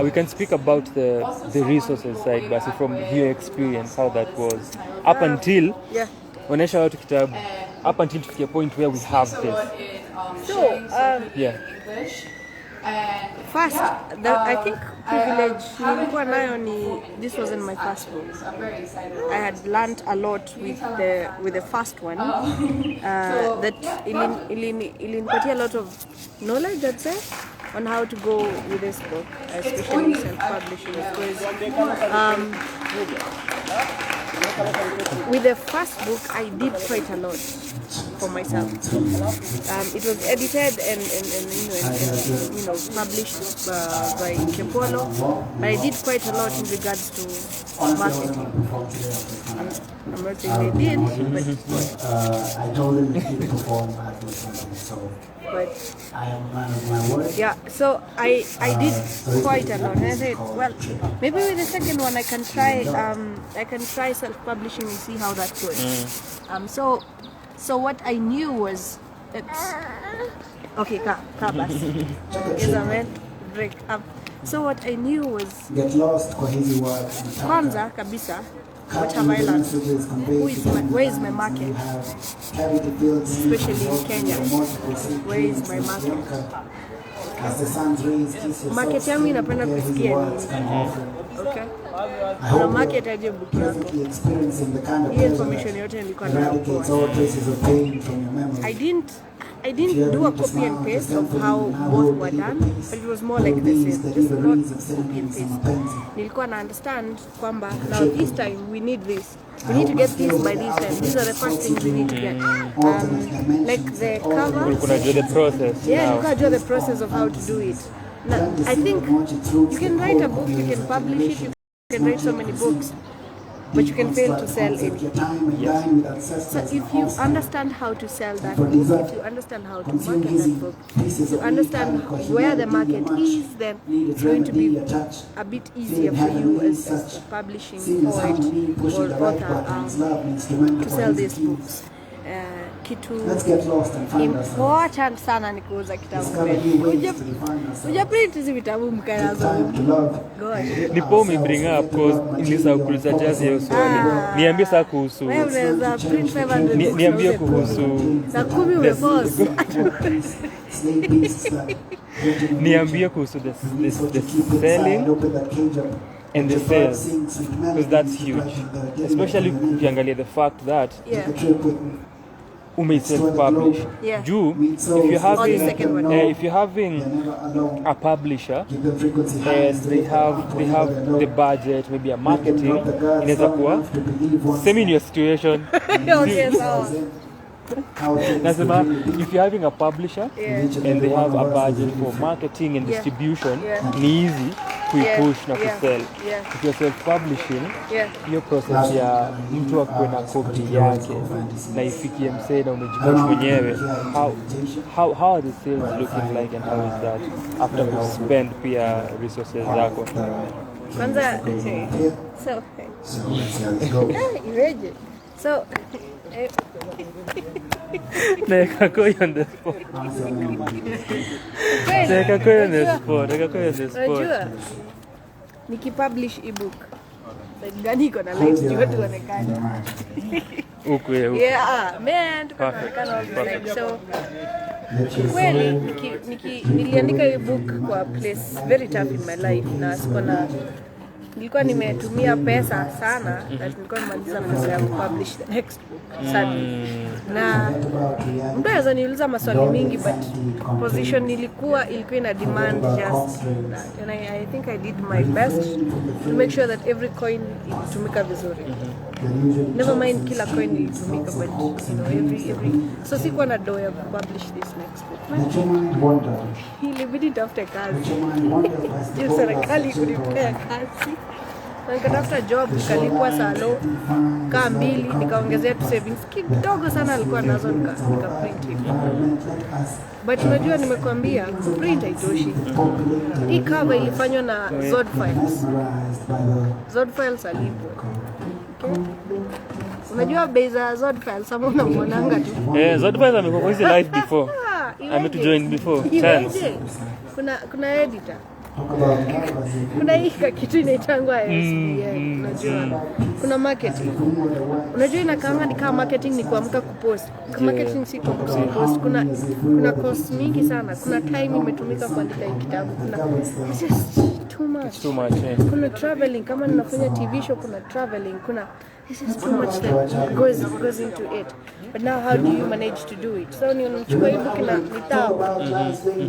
we can speak about the resources side, but from your experience how that was up until onesha watu kitabu up until to the point where we have this. So English. First, I think privilege nilikuwa nayo ni this wasn't my first book. I had learned a lot with the first one that ilinipatia a lot of knowledge, I'd say, on how to go with this book, especially self-publishing, because with the first book I did quite a lot for myself. It was edited and published by Kepolo, but I did quite a lot in regards to marketing. I'm not saying I did, I told him to perform at but I am a man of my word. Yeah, so I did quite a lot. And I said, well, maybe with the second one I can try self-publishing and see how that goes. So what I knew was okay, break up. So what I knew was Get lost kwa hizi words. kwanza kabisa, what have I learned? Where is my market? Especially in Kenya. Where is my market? Market yangu inapenda kusikia nini? Okay. Na market aje book yako. Hii information yote nilikuwa nayo. I didn't do a copy and paste of how both were done, but it was more like the same, just not copy and paste. Nilikuwa na understand kwamba now this time we need this. We need to get this by this time. These are the first things we need to get. Like the cover. We're gonna do the process. Yeah, you can do the process of how to do it. Now, I think you can write a book, you can publish it, you can write so many books, but you can fail to sell it. Yes. So if you understand how to sell that book, if you understand how to market that book, if you understand where the market is, then it's going to be a bit easier for you as a publishing poet or author to sell these books. Kitu important sana ni kuuza kitabu. Ujaprint hizi vitabu mkayazo. Gosh. Nipo me bring up cause nilisa kuuliza Jaaziyah swali. Niambie sasa kuhusu. Wewe unaweza print 500. Niambie kuhusu. Na 10 umeforce. Niambie kuhusu the selling and the sales, because that's huge, especially ukiangalia the fact that self-publish. Yeah. If you're having a publisher and they have the budget, maybe a marketing, inaweza kuwa same in your situation. Okay, so Nasema, if you're having a publisher and they have a budget for marketing and distribution, ni easy push na kusell. If you're self-publishing, hiyo process ya mtu akuwe na copy yake na ifikie msee na umejipush mwenyewe, how are the sales looking like and how is that after you spend pia resources zako? Kwanza, so Neka koi on the spot. Unajua nikipublish ebook gani iko na live ndio tuonekane huko. Yeah, man, tunaonekana like so. Kweli niliandika ebook kwa place very tough in my life na sikona nilikuwa nimetumia pesa sana na nilikuwa nimaliza pesa ya publish the next book sana. Na mtu anaweza niuliza maswali mingi but position ilikuwa ina demand just that. And I think I did my best to make sure that every coin ilitumika vizuri. Never mind kila coin ilitumika, but you know every so sikuwa na doa ya publish this next book. Ilibidi tafute kazi. Hiyo serikali kunipea kazi. Nikatafuta job, nikalipwa salo kaa 2, nikaongezea tu savings kidogo sana alikuwa nazo nika print hivi. But unajua nimekuambia print haitoshi. Hii cover ilifanywa na Zod Files. Zod Files alipo. Okay? Unajua bei za Zod Files sama unamwonanga tu. Zod Files amekuwa hizi live before. Ametujoin before. Chance. Kuna editor. Kuna hii kitu inaitangwa SBN, unajua. Kuna marketing. Unajua inakaa ni kama marketing ni kuamka kupost. Kama marketing si kupost. Kuna cost mingi sana. Kuna time imetumika kuandika hii kitabu. Kuna just too much. Kuna traveling, kama ninafanya TV show kuna traveling, kuna this is too much that goes into it. But now how do you manage to do it? So ni unachukua hii book na nitao.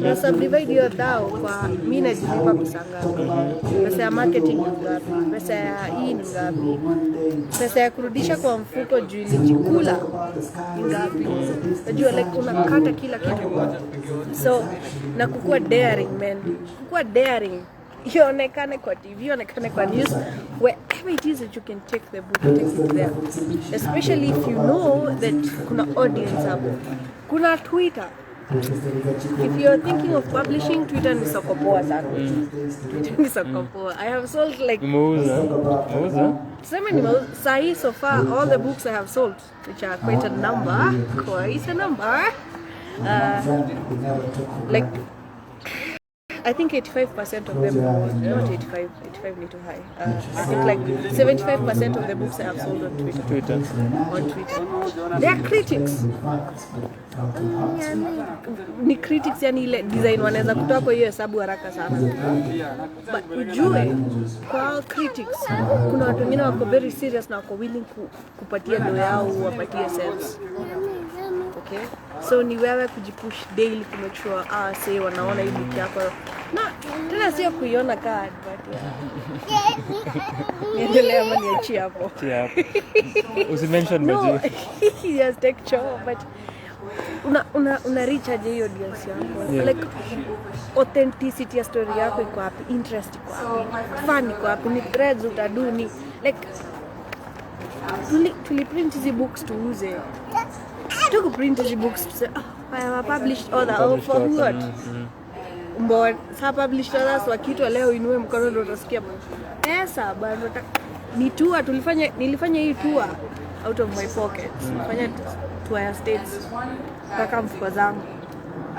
Na subdivide hiyo tao kwa mimi najilipa pesa ngapi? Pesa ya marketing ni ngapi? Pesa ya hii ni ngapi? Pesa ya kurudisha kwa mfuko juu ilijikula ni ngapi? Unajua like unakata kila kitu. So na kukua daring man. Kukua daring. Ionekane kwa TV, ionekane kwa news, wherever it is that you can take the book, take it there. Especially if you know that kuna audience hapo. Kuna Twitter. If you're thinking of publishing, Twitter ni soko poa sana. Twitter ni soko poa. I have sold like Mauza. Sahi so far, all the books I have sold, which are quite a number, like I think 85% of them, not 85 need too high. I think like 75% of the books I have sold on Twitter. On Twitter. They are critics. Ni critics yani ile design wanaweza kutoa kwa hiyo hesabu haraka sana. But ujue kwa critics kuna watu wengine wako very serious na wako willing kupatia do yao wapatie sense. Okay? So ni wewe kujipush daily to make sure say wanaona hii book yako. Na tena sio kuiona card but niendelea ama niachie hapo. Usimention no, yes, take show but una reach aje hiyo audience yako. Yeah. Like authenticity ya story yako iko wapi, interest iko wapi, fun iko wapi, ni threads utaduni like tuliprint hizi books tuuze. Tukuprint hizi books to say I have a published author for what? Mbona sa published authors wakiitwa leo inue mkono ndio utasikia pesa bado ni tour nilifanya hii tour out of my pocket. Nilifanya tour ya states kaka mfuko zangu.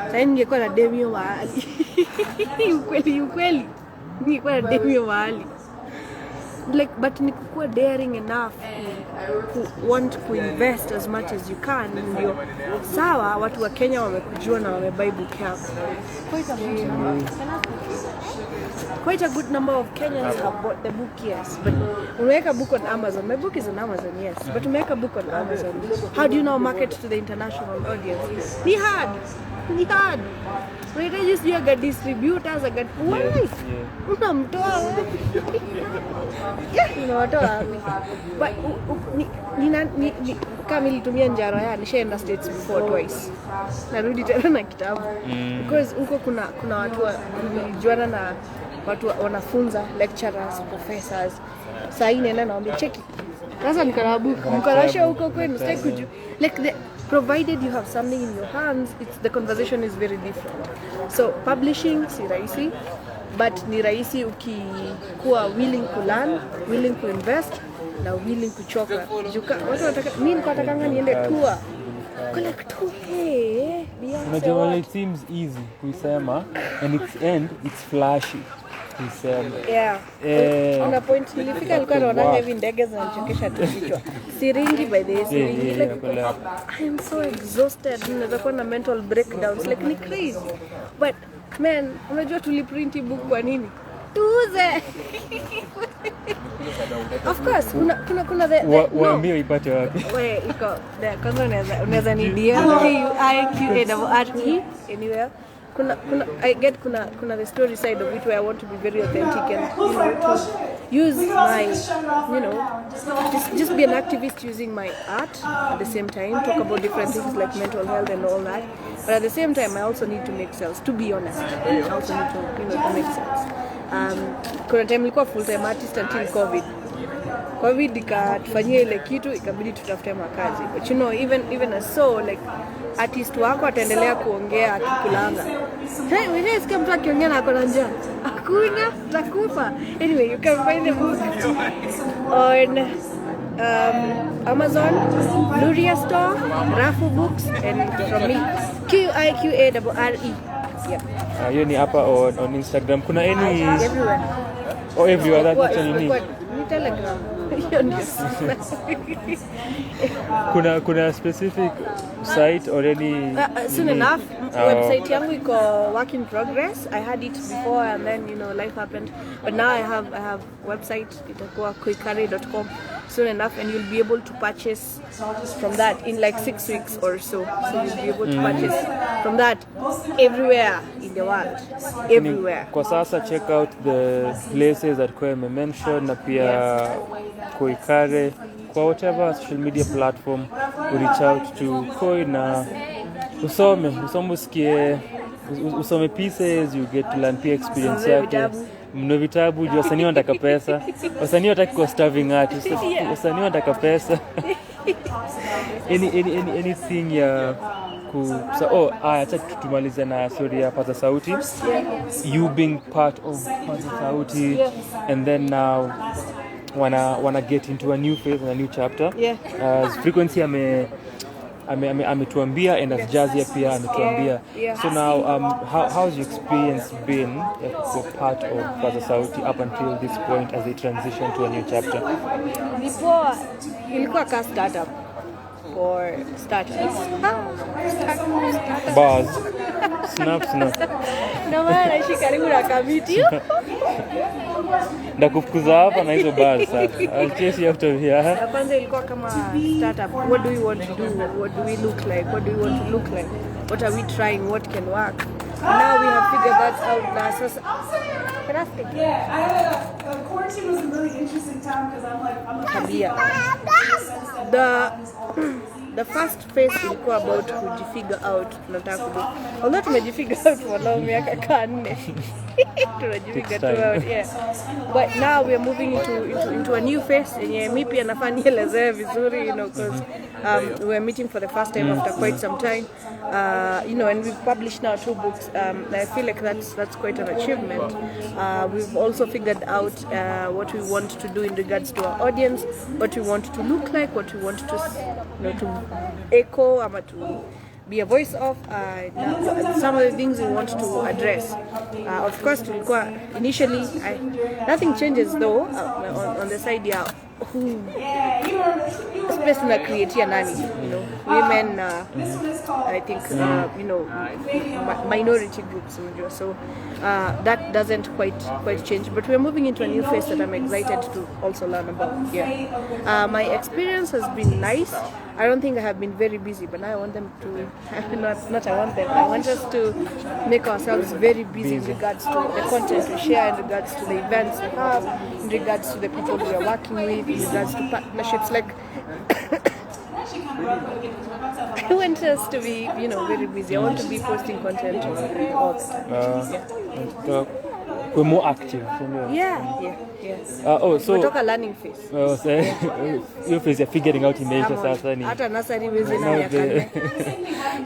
Sasa ningekuwa na demi mahali. Ukweli. Ningekuwa na demi mahali. Like but nikuwa daring enough to want to invest as much as you can. Ndio sawa watu wa Kenya wamekujua na wamebuy book yako. Quite a good number of Kenyans have bought the book, yes. But we make a book on Amazon. My book is on Amazon, yes. But we make a book on Amazon. How do you now market to the international audience? Ni hard. Right, I just you get distributors, I get why? Unamtoa wapi? Unamtoa wapi? But kama nilitumia njaro ya nishaenda states before twice. Narudi tena na kitabu. Because huko kuna watu wanajuana na watu wanafunza, lecturers, professors. Sasa nenda naomba cheki. Sasa nikana book, mkarasha huko kwenu sitaki like provided you have something in your hands, the conversation is very different. So publishing si rahisi, but ni rahisi ukikuwa willing to learn, willing to invest na willing kuchoka. Watu wanataka mimi natakanga niende tour. Collect tour Unajua it seems easy kuisema and its end it's flashy. Yeah. Kuna point nilifika alikuwa anaona hivi ndege zinachokesha tu kichwa. Siringi by the siringi. Like, I am so exhausted. Naweza kuwa na mental breakdowns like ni crazy. But man, unajua tuliprint book kwa nini? Tuuze. Of course, kuna the waambie ipate wapi? Wewe iko there kwanza unaweza ni DM QIQARE anywhere. Kuna the story side of it where I want to be very authentic and to use my just be an activist using my art at the same time, talk about different things like mental health and all that, but at the same time I also need to make sales, to be honest. I also need to make sales. Kuna time nilikuwa full time artist until COVID ikatufanyia ile kitu ikabidi tutafute makazi, but even as so like artist wako ataendelea kuongea akikulanga. Wewe sikia mtu akiongea na akona njaa. Hakuna takufa. Anyway, you can find the book on Amazon, Luria Store, Rafu Books, and from me, QIQARE. Yeah. Hiyo ni hapa on Instagram. Kuna any everywhere. Oh, everywhere that's what you need. Ni Telegram. kuna specific site or any soon enough. Website yangu iko work in progress. I had it before and then life happened, but now I have website. Itakuwa quiqare.com soon enough, and you'll be able to purchase from that in like 6 weeks or so. So you'll be able to purchase from that everywhere in the world, everywhere. Kwa sasa check out the places that Kwe mentioned na pia Qui Qarre kwa whatever social media platform, reach out to Koi na usome pieces, you get to learn pia experience yake. Mno vitabu juu wasanii wanataka pesa. Wasanii wataki kwa starving artist. Wasanii wanataka pesa. Anything ya acha tumalize na story ya Paza Sauti. You being part of Paza Sauti, and then now wanna get into a new phase and a new chapter. As FreeQuency ametuambia and as Jaaziyah pia ametuambia. So now how's your experience been for part of Paza Sauti up until this point as they transition to a new chapter? Before ilikuwa ka startup. for starters. Bars. Snap. Na maana shi karibu na kamiti. Ndakufukuza hapa na hizo bars sasa. I'll chase you out of here. Ya kwanza ilikuwa kama startup. What do we want to do? What do we look like? What do we want to look like? What are we trying? What can work? Now we have figured that out now. So, can I speak? Yeah, quarantine was a really interesting time because I'm Tabia. The first phase ilikuwa about kujifigure out. Tunataka kudu. Although tumejifigure out for now miaka 4. Tunajifigure out, yeah. But now we are moving into a new phase. Yenye mimi pia nafaa nielezee vizuri, because we are meeting for the first time after quite some time. And we've published now 2 books. I feel like that's quite an achievement. We've also figured out what we want to do in regards to our audience, what we want to look like, what we want to to echo, to be a voice of, some of the things we want to address. Of course, initially, nothing changes though on the side, who space na create nani, women, I think, minority groups, so that doesn't quite change, but we're moving into a new phase that I'm excited to also learn about. My experience has been nice. I don't think I have been very busy, but now I want them to, I want us to make ourselves very busy in regards to the content we share, in regards to the events we have, in regards to the people we are working with, in regards to partnerships. Like, I want us to be, very busy. I want to be posting content all the time. We're more active. Yeah. So we talk a learning phase. So your phase you're figuring out in nature sasa ni. Hata nasari wezi na miaka.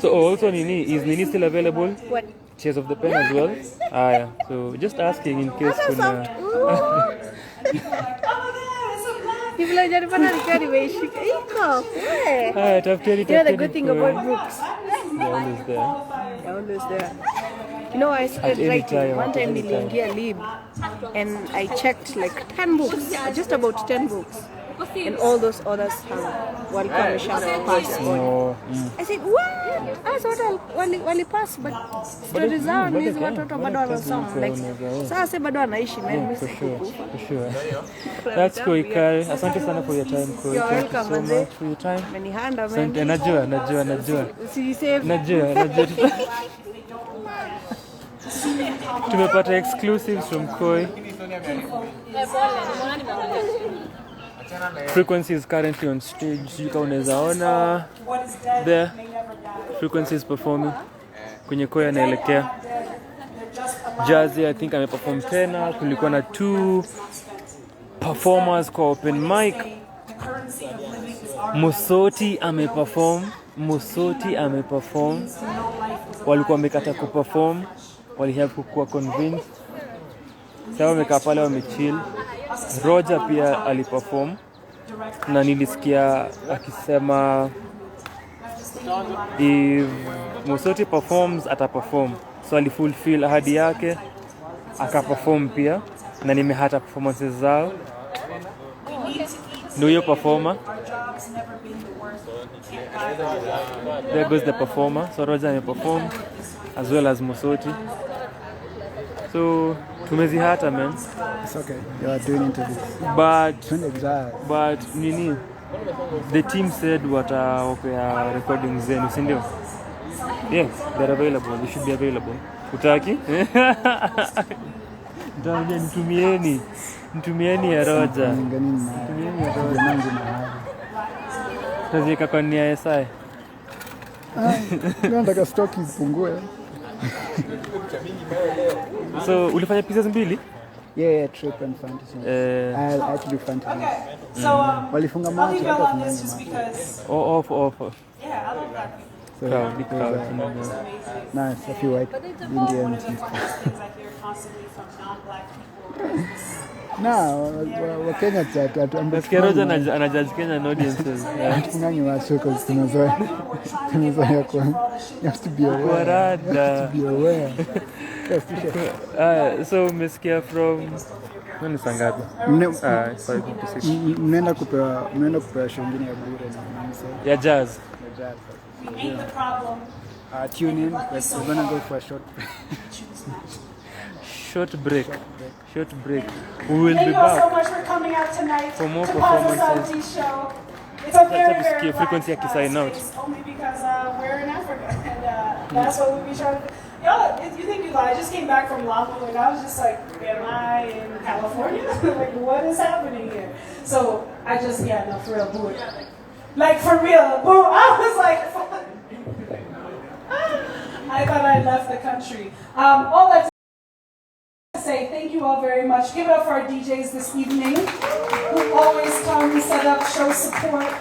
So also is Nini still available? What? Chairs of the Pen as well? Yeah. So just asking in case kuna. People are just very washika. The good thing about books. They're always there. I started writing. One time niliingia Lib and I checked like 10 books, just about 10 books. And all those others have walikuwa wamesha pass on. I said, what? I thought wali pass, but stories zao ni hizo watoto bado wanasoma. Like, sasa bado wanaishi, man. For sure. That's Qui Qarre. Asante sana for your time, Qui. You're welcome, so much for your time. Menihanda, man. Asante, najua. Najua. Tumepata exclusives from Qui. FreeQuency is currently on stage. You can unaona there. FreeQuency is performing. Kwenye Qui anaelekea. Jaaziyah I think ameperform tena. Kulikuwa na 2 performers kwa open mic. Musoti ameperform. Walikuwa wamekata kuperform. Walihave kukuwa convinced. Sasa wamekaa pale wamechill. Roger pia aliperform. Na nilisikia akisema if Musoti performs ataperform. So alifulfill ahadi yake. Akaperform pia. Na nimehata performances zao. Ndio hiyo performer. There goes the performer. So Roger ameperform as well as Musoti. So tumezihata, man. It's okay. You are doing interviews. But nini? The team said watawapea recordings zenu, si ndio? Yes, they're available. They should be available. Utaki? Ndio nitumieni ya Roger. Nitumieni ya Roger. Tazika kwa nia ya sai. Nataka stock ipungue. So ulifanya pieces mbili? Yeah, trip and fantasy. I actually fantasy. Walifunga macho hata kunani macho. Off. Yeah, I love that. So because, nice, a few white Indians. Wakenya chat nasikia Roger anajudge Kenyan audiences. Tufunganyi macho kwa tumezoea kwa you have to be aware. So umesikia from Nani sangapi? Mnaenda kupewa show nyingine ya bure na msee. Ya jazz. We ain't the problem. Tune in. We're gonna go for a short break. Short break. We will Thank be you all so back much for coming out tonight for more to Paza performances. Sauti show. It's a very, very FreeQuency packed sign out. space, only because we're in Africa, and that's what we'll be trying to. Y'all, you think you lie? I just came back from Lava Latte, and I was just like, am I in California? Like, what is happening here? So I just, no, for real, boo it. Like, for real, boo. I was like, fuck. I thought I left the country. All that to say, thank you all very much. Give it up for our DJs this evening, who always come, set up, show support.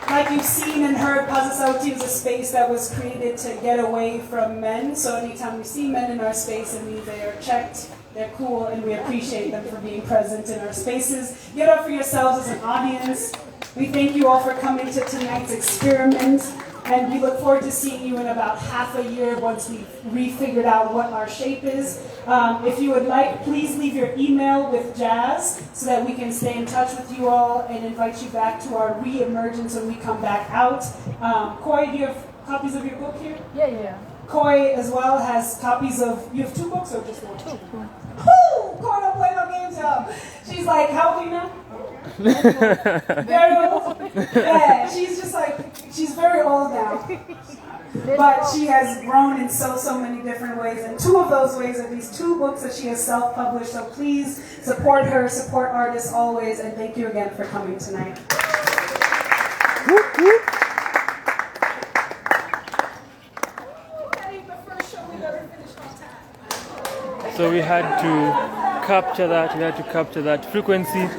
Like you've seen and heard, Paza Sauti is a space that was created to get away from men. So anytime we see men in our space, it means they are checked, they're cool, and we appreciate them for being present in our spaces. Get up for yourselves as an audience. We thank you all for coming to tonight's experiment. And we look forward to seeing you in about half a year once we've refigured out what our shape is. If you would like, please leave your email with Jazz so that we can stay in touch with you all and invite you back to our re-emergence when we come back out. Koi, do you have copies of your book here? Yeah. Koi as well has copies of, you have 2 books or just 1? 2. Woo! Koi don't play no games, y'all. She's like, how old are you now? Very old. Yeah, she's just like, she's very old now. But she has grown in so many different ways. And 2 of those ways are these 2 books that she has self-published. So please support her, support artists always, and thank you again for coming tonight. So we had to capture that. FreeQuency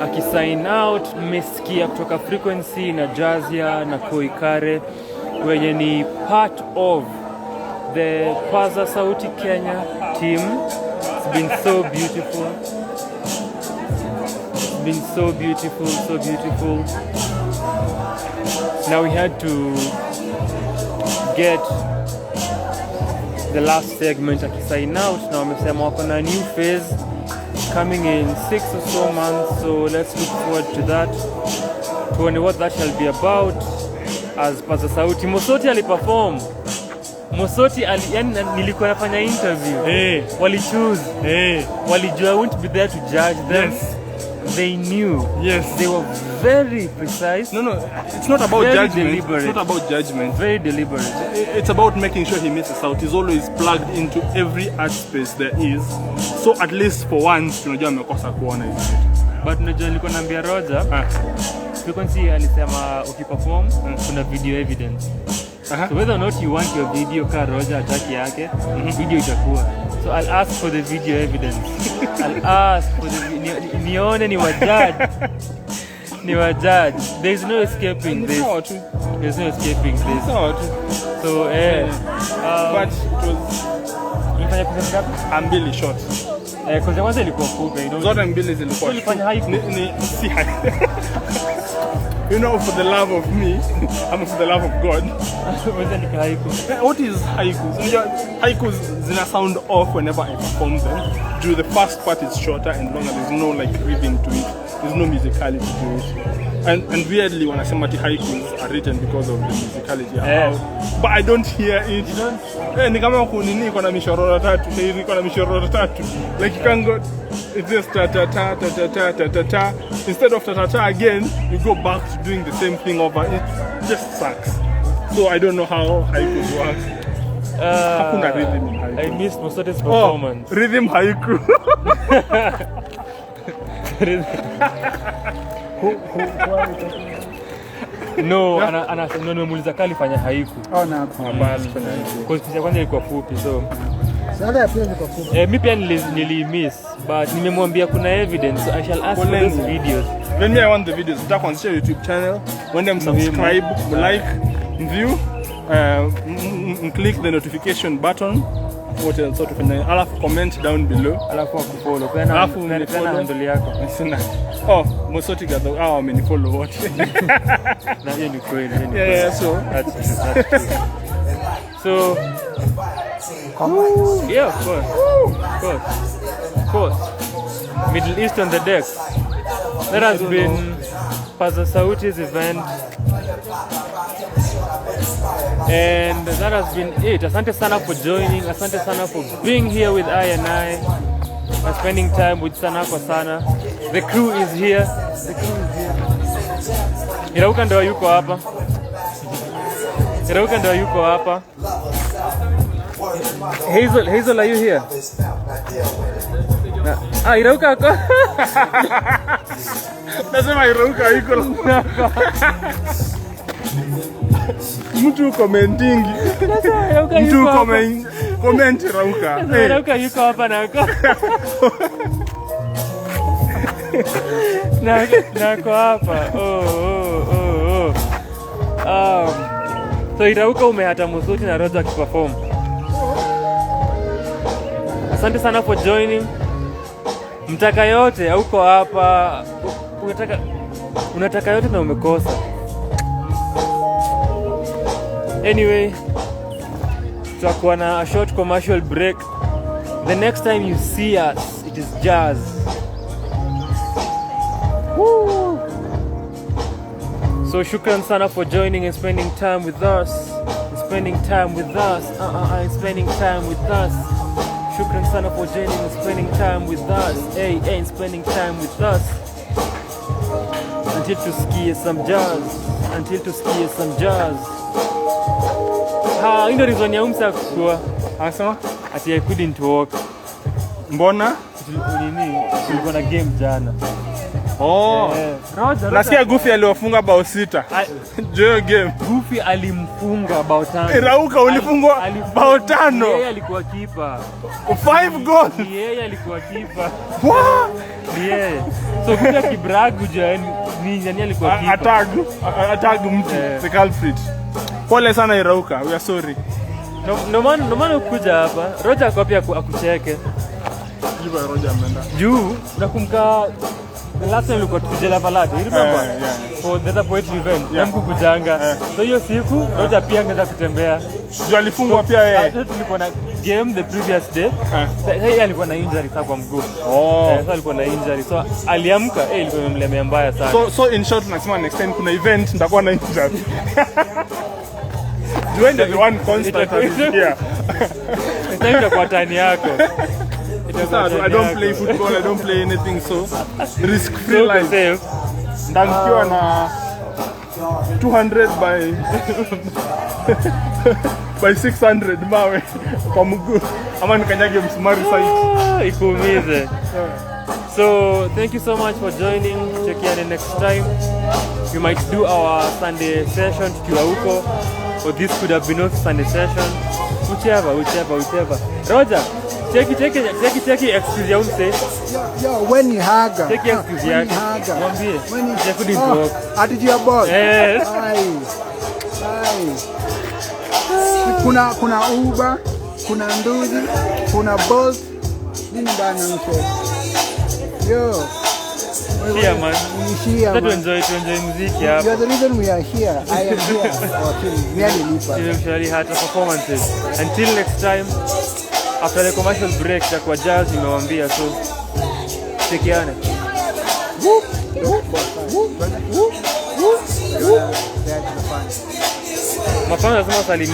akisign out, mmesikia kutoka FreeQuency na Jaaziyah na Qui Qarre wenye ni part of the Paza Sauti Kenya team. It's been so beautiful. Now we had to get the last segment akisign out. Now wamesema wako na new phase coming in 6 or so months, so let's look forward to that. Tuone what that shall be about as Paza Sauti. Mosoti aliperform. Nilikuwa nafanya interview. Wali choose. Walijua I won't be there to judge them. Yes. They knew. Yes. They were very precise. No, it's not about judgment. Deliberate. It's not about judgment. Very deliberate. It's about making sure he misses out. He's always plugged into every art space there is. So at least for once, tunajua amekosa kuona hizo. But unajua nilikuwa naambia Roger, FreeQuency alisema ukiperform kuna video evidence. So whether or not you want your video ka Roger ataki yake, video itakuwa. So I'll ask for the video evidence. I'll ask for the nione ni wajudge. There's no escaping this. There's no escaping this. So but it was nilifanya pesa ngapi? ambili short. Kwa kwanza ilikuwa fupi, zote mbili zilikuwa. Nilifanya haiku. Si haiku. You know, for the love of me, I'm for the love of God. What is haikus? Haikus zina sound off whenever I perform them. The first part is shorter and longer. There's no like rhythm to it. There's no musicality to it. And weirdly, when I say mati haikus are written because of the musicality. But I don't hear it. You don't? Ni kama kunini iko na mishororo tatu, iko na mishororo tatu. Like you can go, it's just ta ta ta ta ta ta ta ta ta. Instead of ta ta ta again, you go back to doing the same thing over. It just sucks. So I don't know how haikus work. Hakuna rhythm in haiku. I missed Mosote's performance. Rhythm haiku. No, nimemuuliza kali fanya haiku. Na basi fanya haiku. Kwa sababu kwanza ilikuwa fupi, so sasa ya pili ilikuwa fupi. Mimi pia nilimiss, but nimemwambia kuna evidence, so I shall ask for those videos. When I want the videos, tap on your YouTube channel. When them subscribe, like, view, click the notification button. What else? Sort of alafu comment down below. Alafu akufollow. Alafu handle yako. Oh, Mosoti gather. Amenifollow what? Na hiyo ni kweli. Yeah, so that's true. So yeah, of course. Middle East on the decks. That has been Paza Sauti's event. And that has been it. Asante sana for joining. Asante sana for being here with I and spending time with Sanako Sana. The crew is here. Irauka ndo yuko hapa. Hazel, are you here? Irauka ako. Nasema Irauka yuko. Mtu commenting. Mtu comment Irauka. Irauka yuko hapa nako. Nako hapa. So Irauka umehata Musuti na Roja akiperform. Asante sana for joining. Mtaka yote hauko hapa. Unataka yote na umekosa. Anyway, tutakuwa na a short commercial break. The next time you see us, it is jazz. Woo! So shukran sana for joining and spending time with us. Spending time with us. Shukran sana for joining and spending time with us. And spending time with us. Until to ski some jazz. Ndio reason ya umsa kwa. Asema ati I couldn't walk. Mbona? Tulikuwa na game jana. Roger. Nasikia Goofy aliwafunga bao 6. Joyo game. Goofy alimfunga bao 5. Irauka ulifungwa bao 5. Yeye alikuwa kipa. 5 goals. Yeye alikuwa kipa. What? Yeye. So kuja kibragu jani nani alikuwa kipa. Atag mtu. The culprit. Pole sana Irauka. We are sorry. No man ukuja hapa. Roger kwa pia akucheke. Jibu Roger ameenda. Juu nakumka the last time we got to Lava Latte, you remember? For the poetry event, kujanga. So hiyo siku Roger pia angeza kutembea. Juu alifungwa pia yeye. Tulikuwa na game the previous day. Yeye alikuwa na injury sana kwa mguu. So alikuwa na injury. So aliamka ilikuwa imemlemea mbaya sana. So in short tunasema next time kuna event nitakuwa na injury. You end the one constant here. Next time kwa tani yako. I don't play football, I don't play anything, so risk-free life. Ndankiwa na 200 by 600 mawe kwa mguu. Ama nikanyage msumari site. Ikuumize. So thank you so much for joining. Chekiane next time. We might do our Sunday session tukiwa huko, or this could have been our Sunday session. Whichever. Roger. Take excuse ya umse. Yo, when you haga. Take excuse ya. Mwambie. When you couldn't walk. Ati your boss. Yes. Kuna Uber, kuna Nduzi, kuna Bolt. Nini bana mse? Yo. Yeah, man. Here, to enjoy muziki hapa. You are the reason we are here. I am here. Merely lipa. You usually had performances. Until next time. After the commercial break, kwa jazz nimewambia, so chekiane. Mafanya lazima salimia.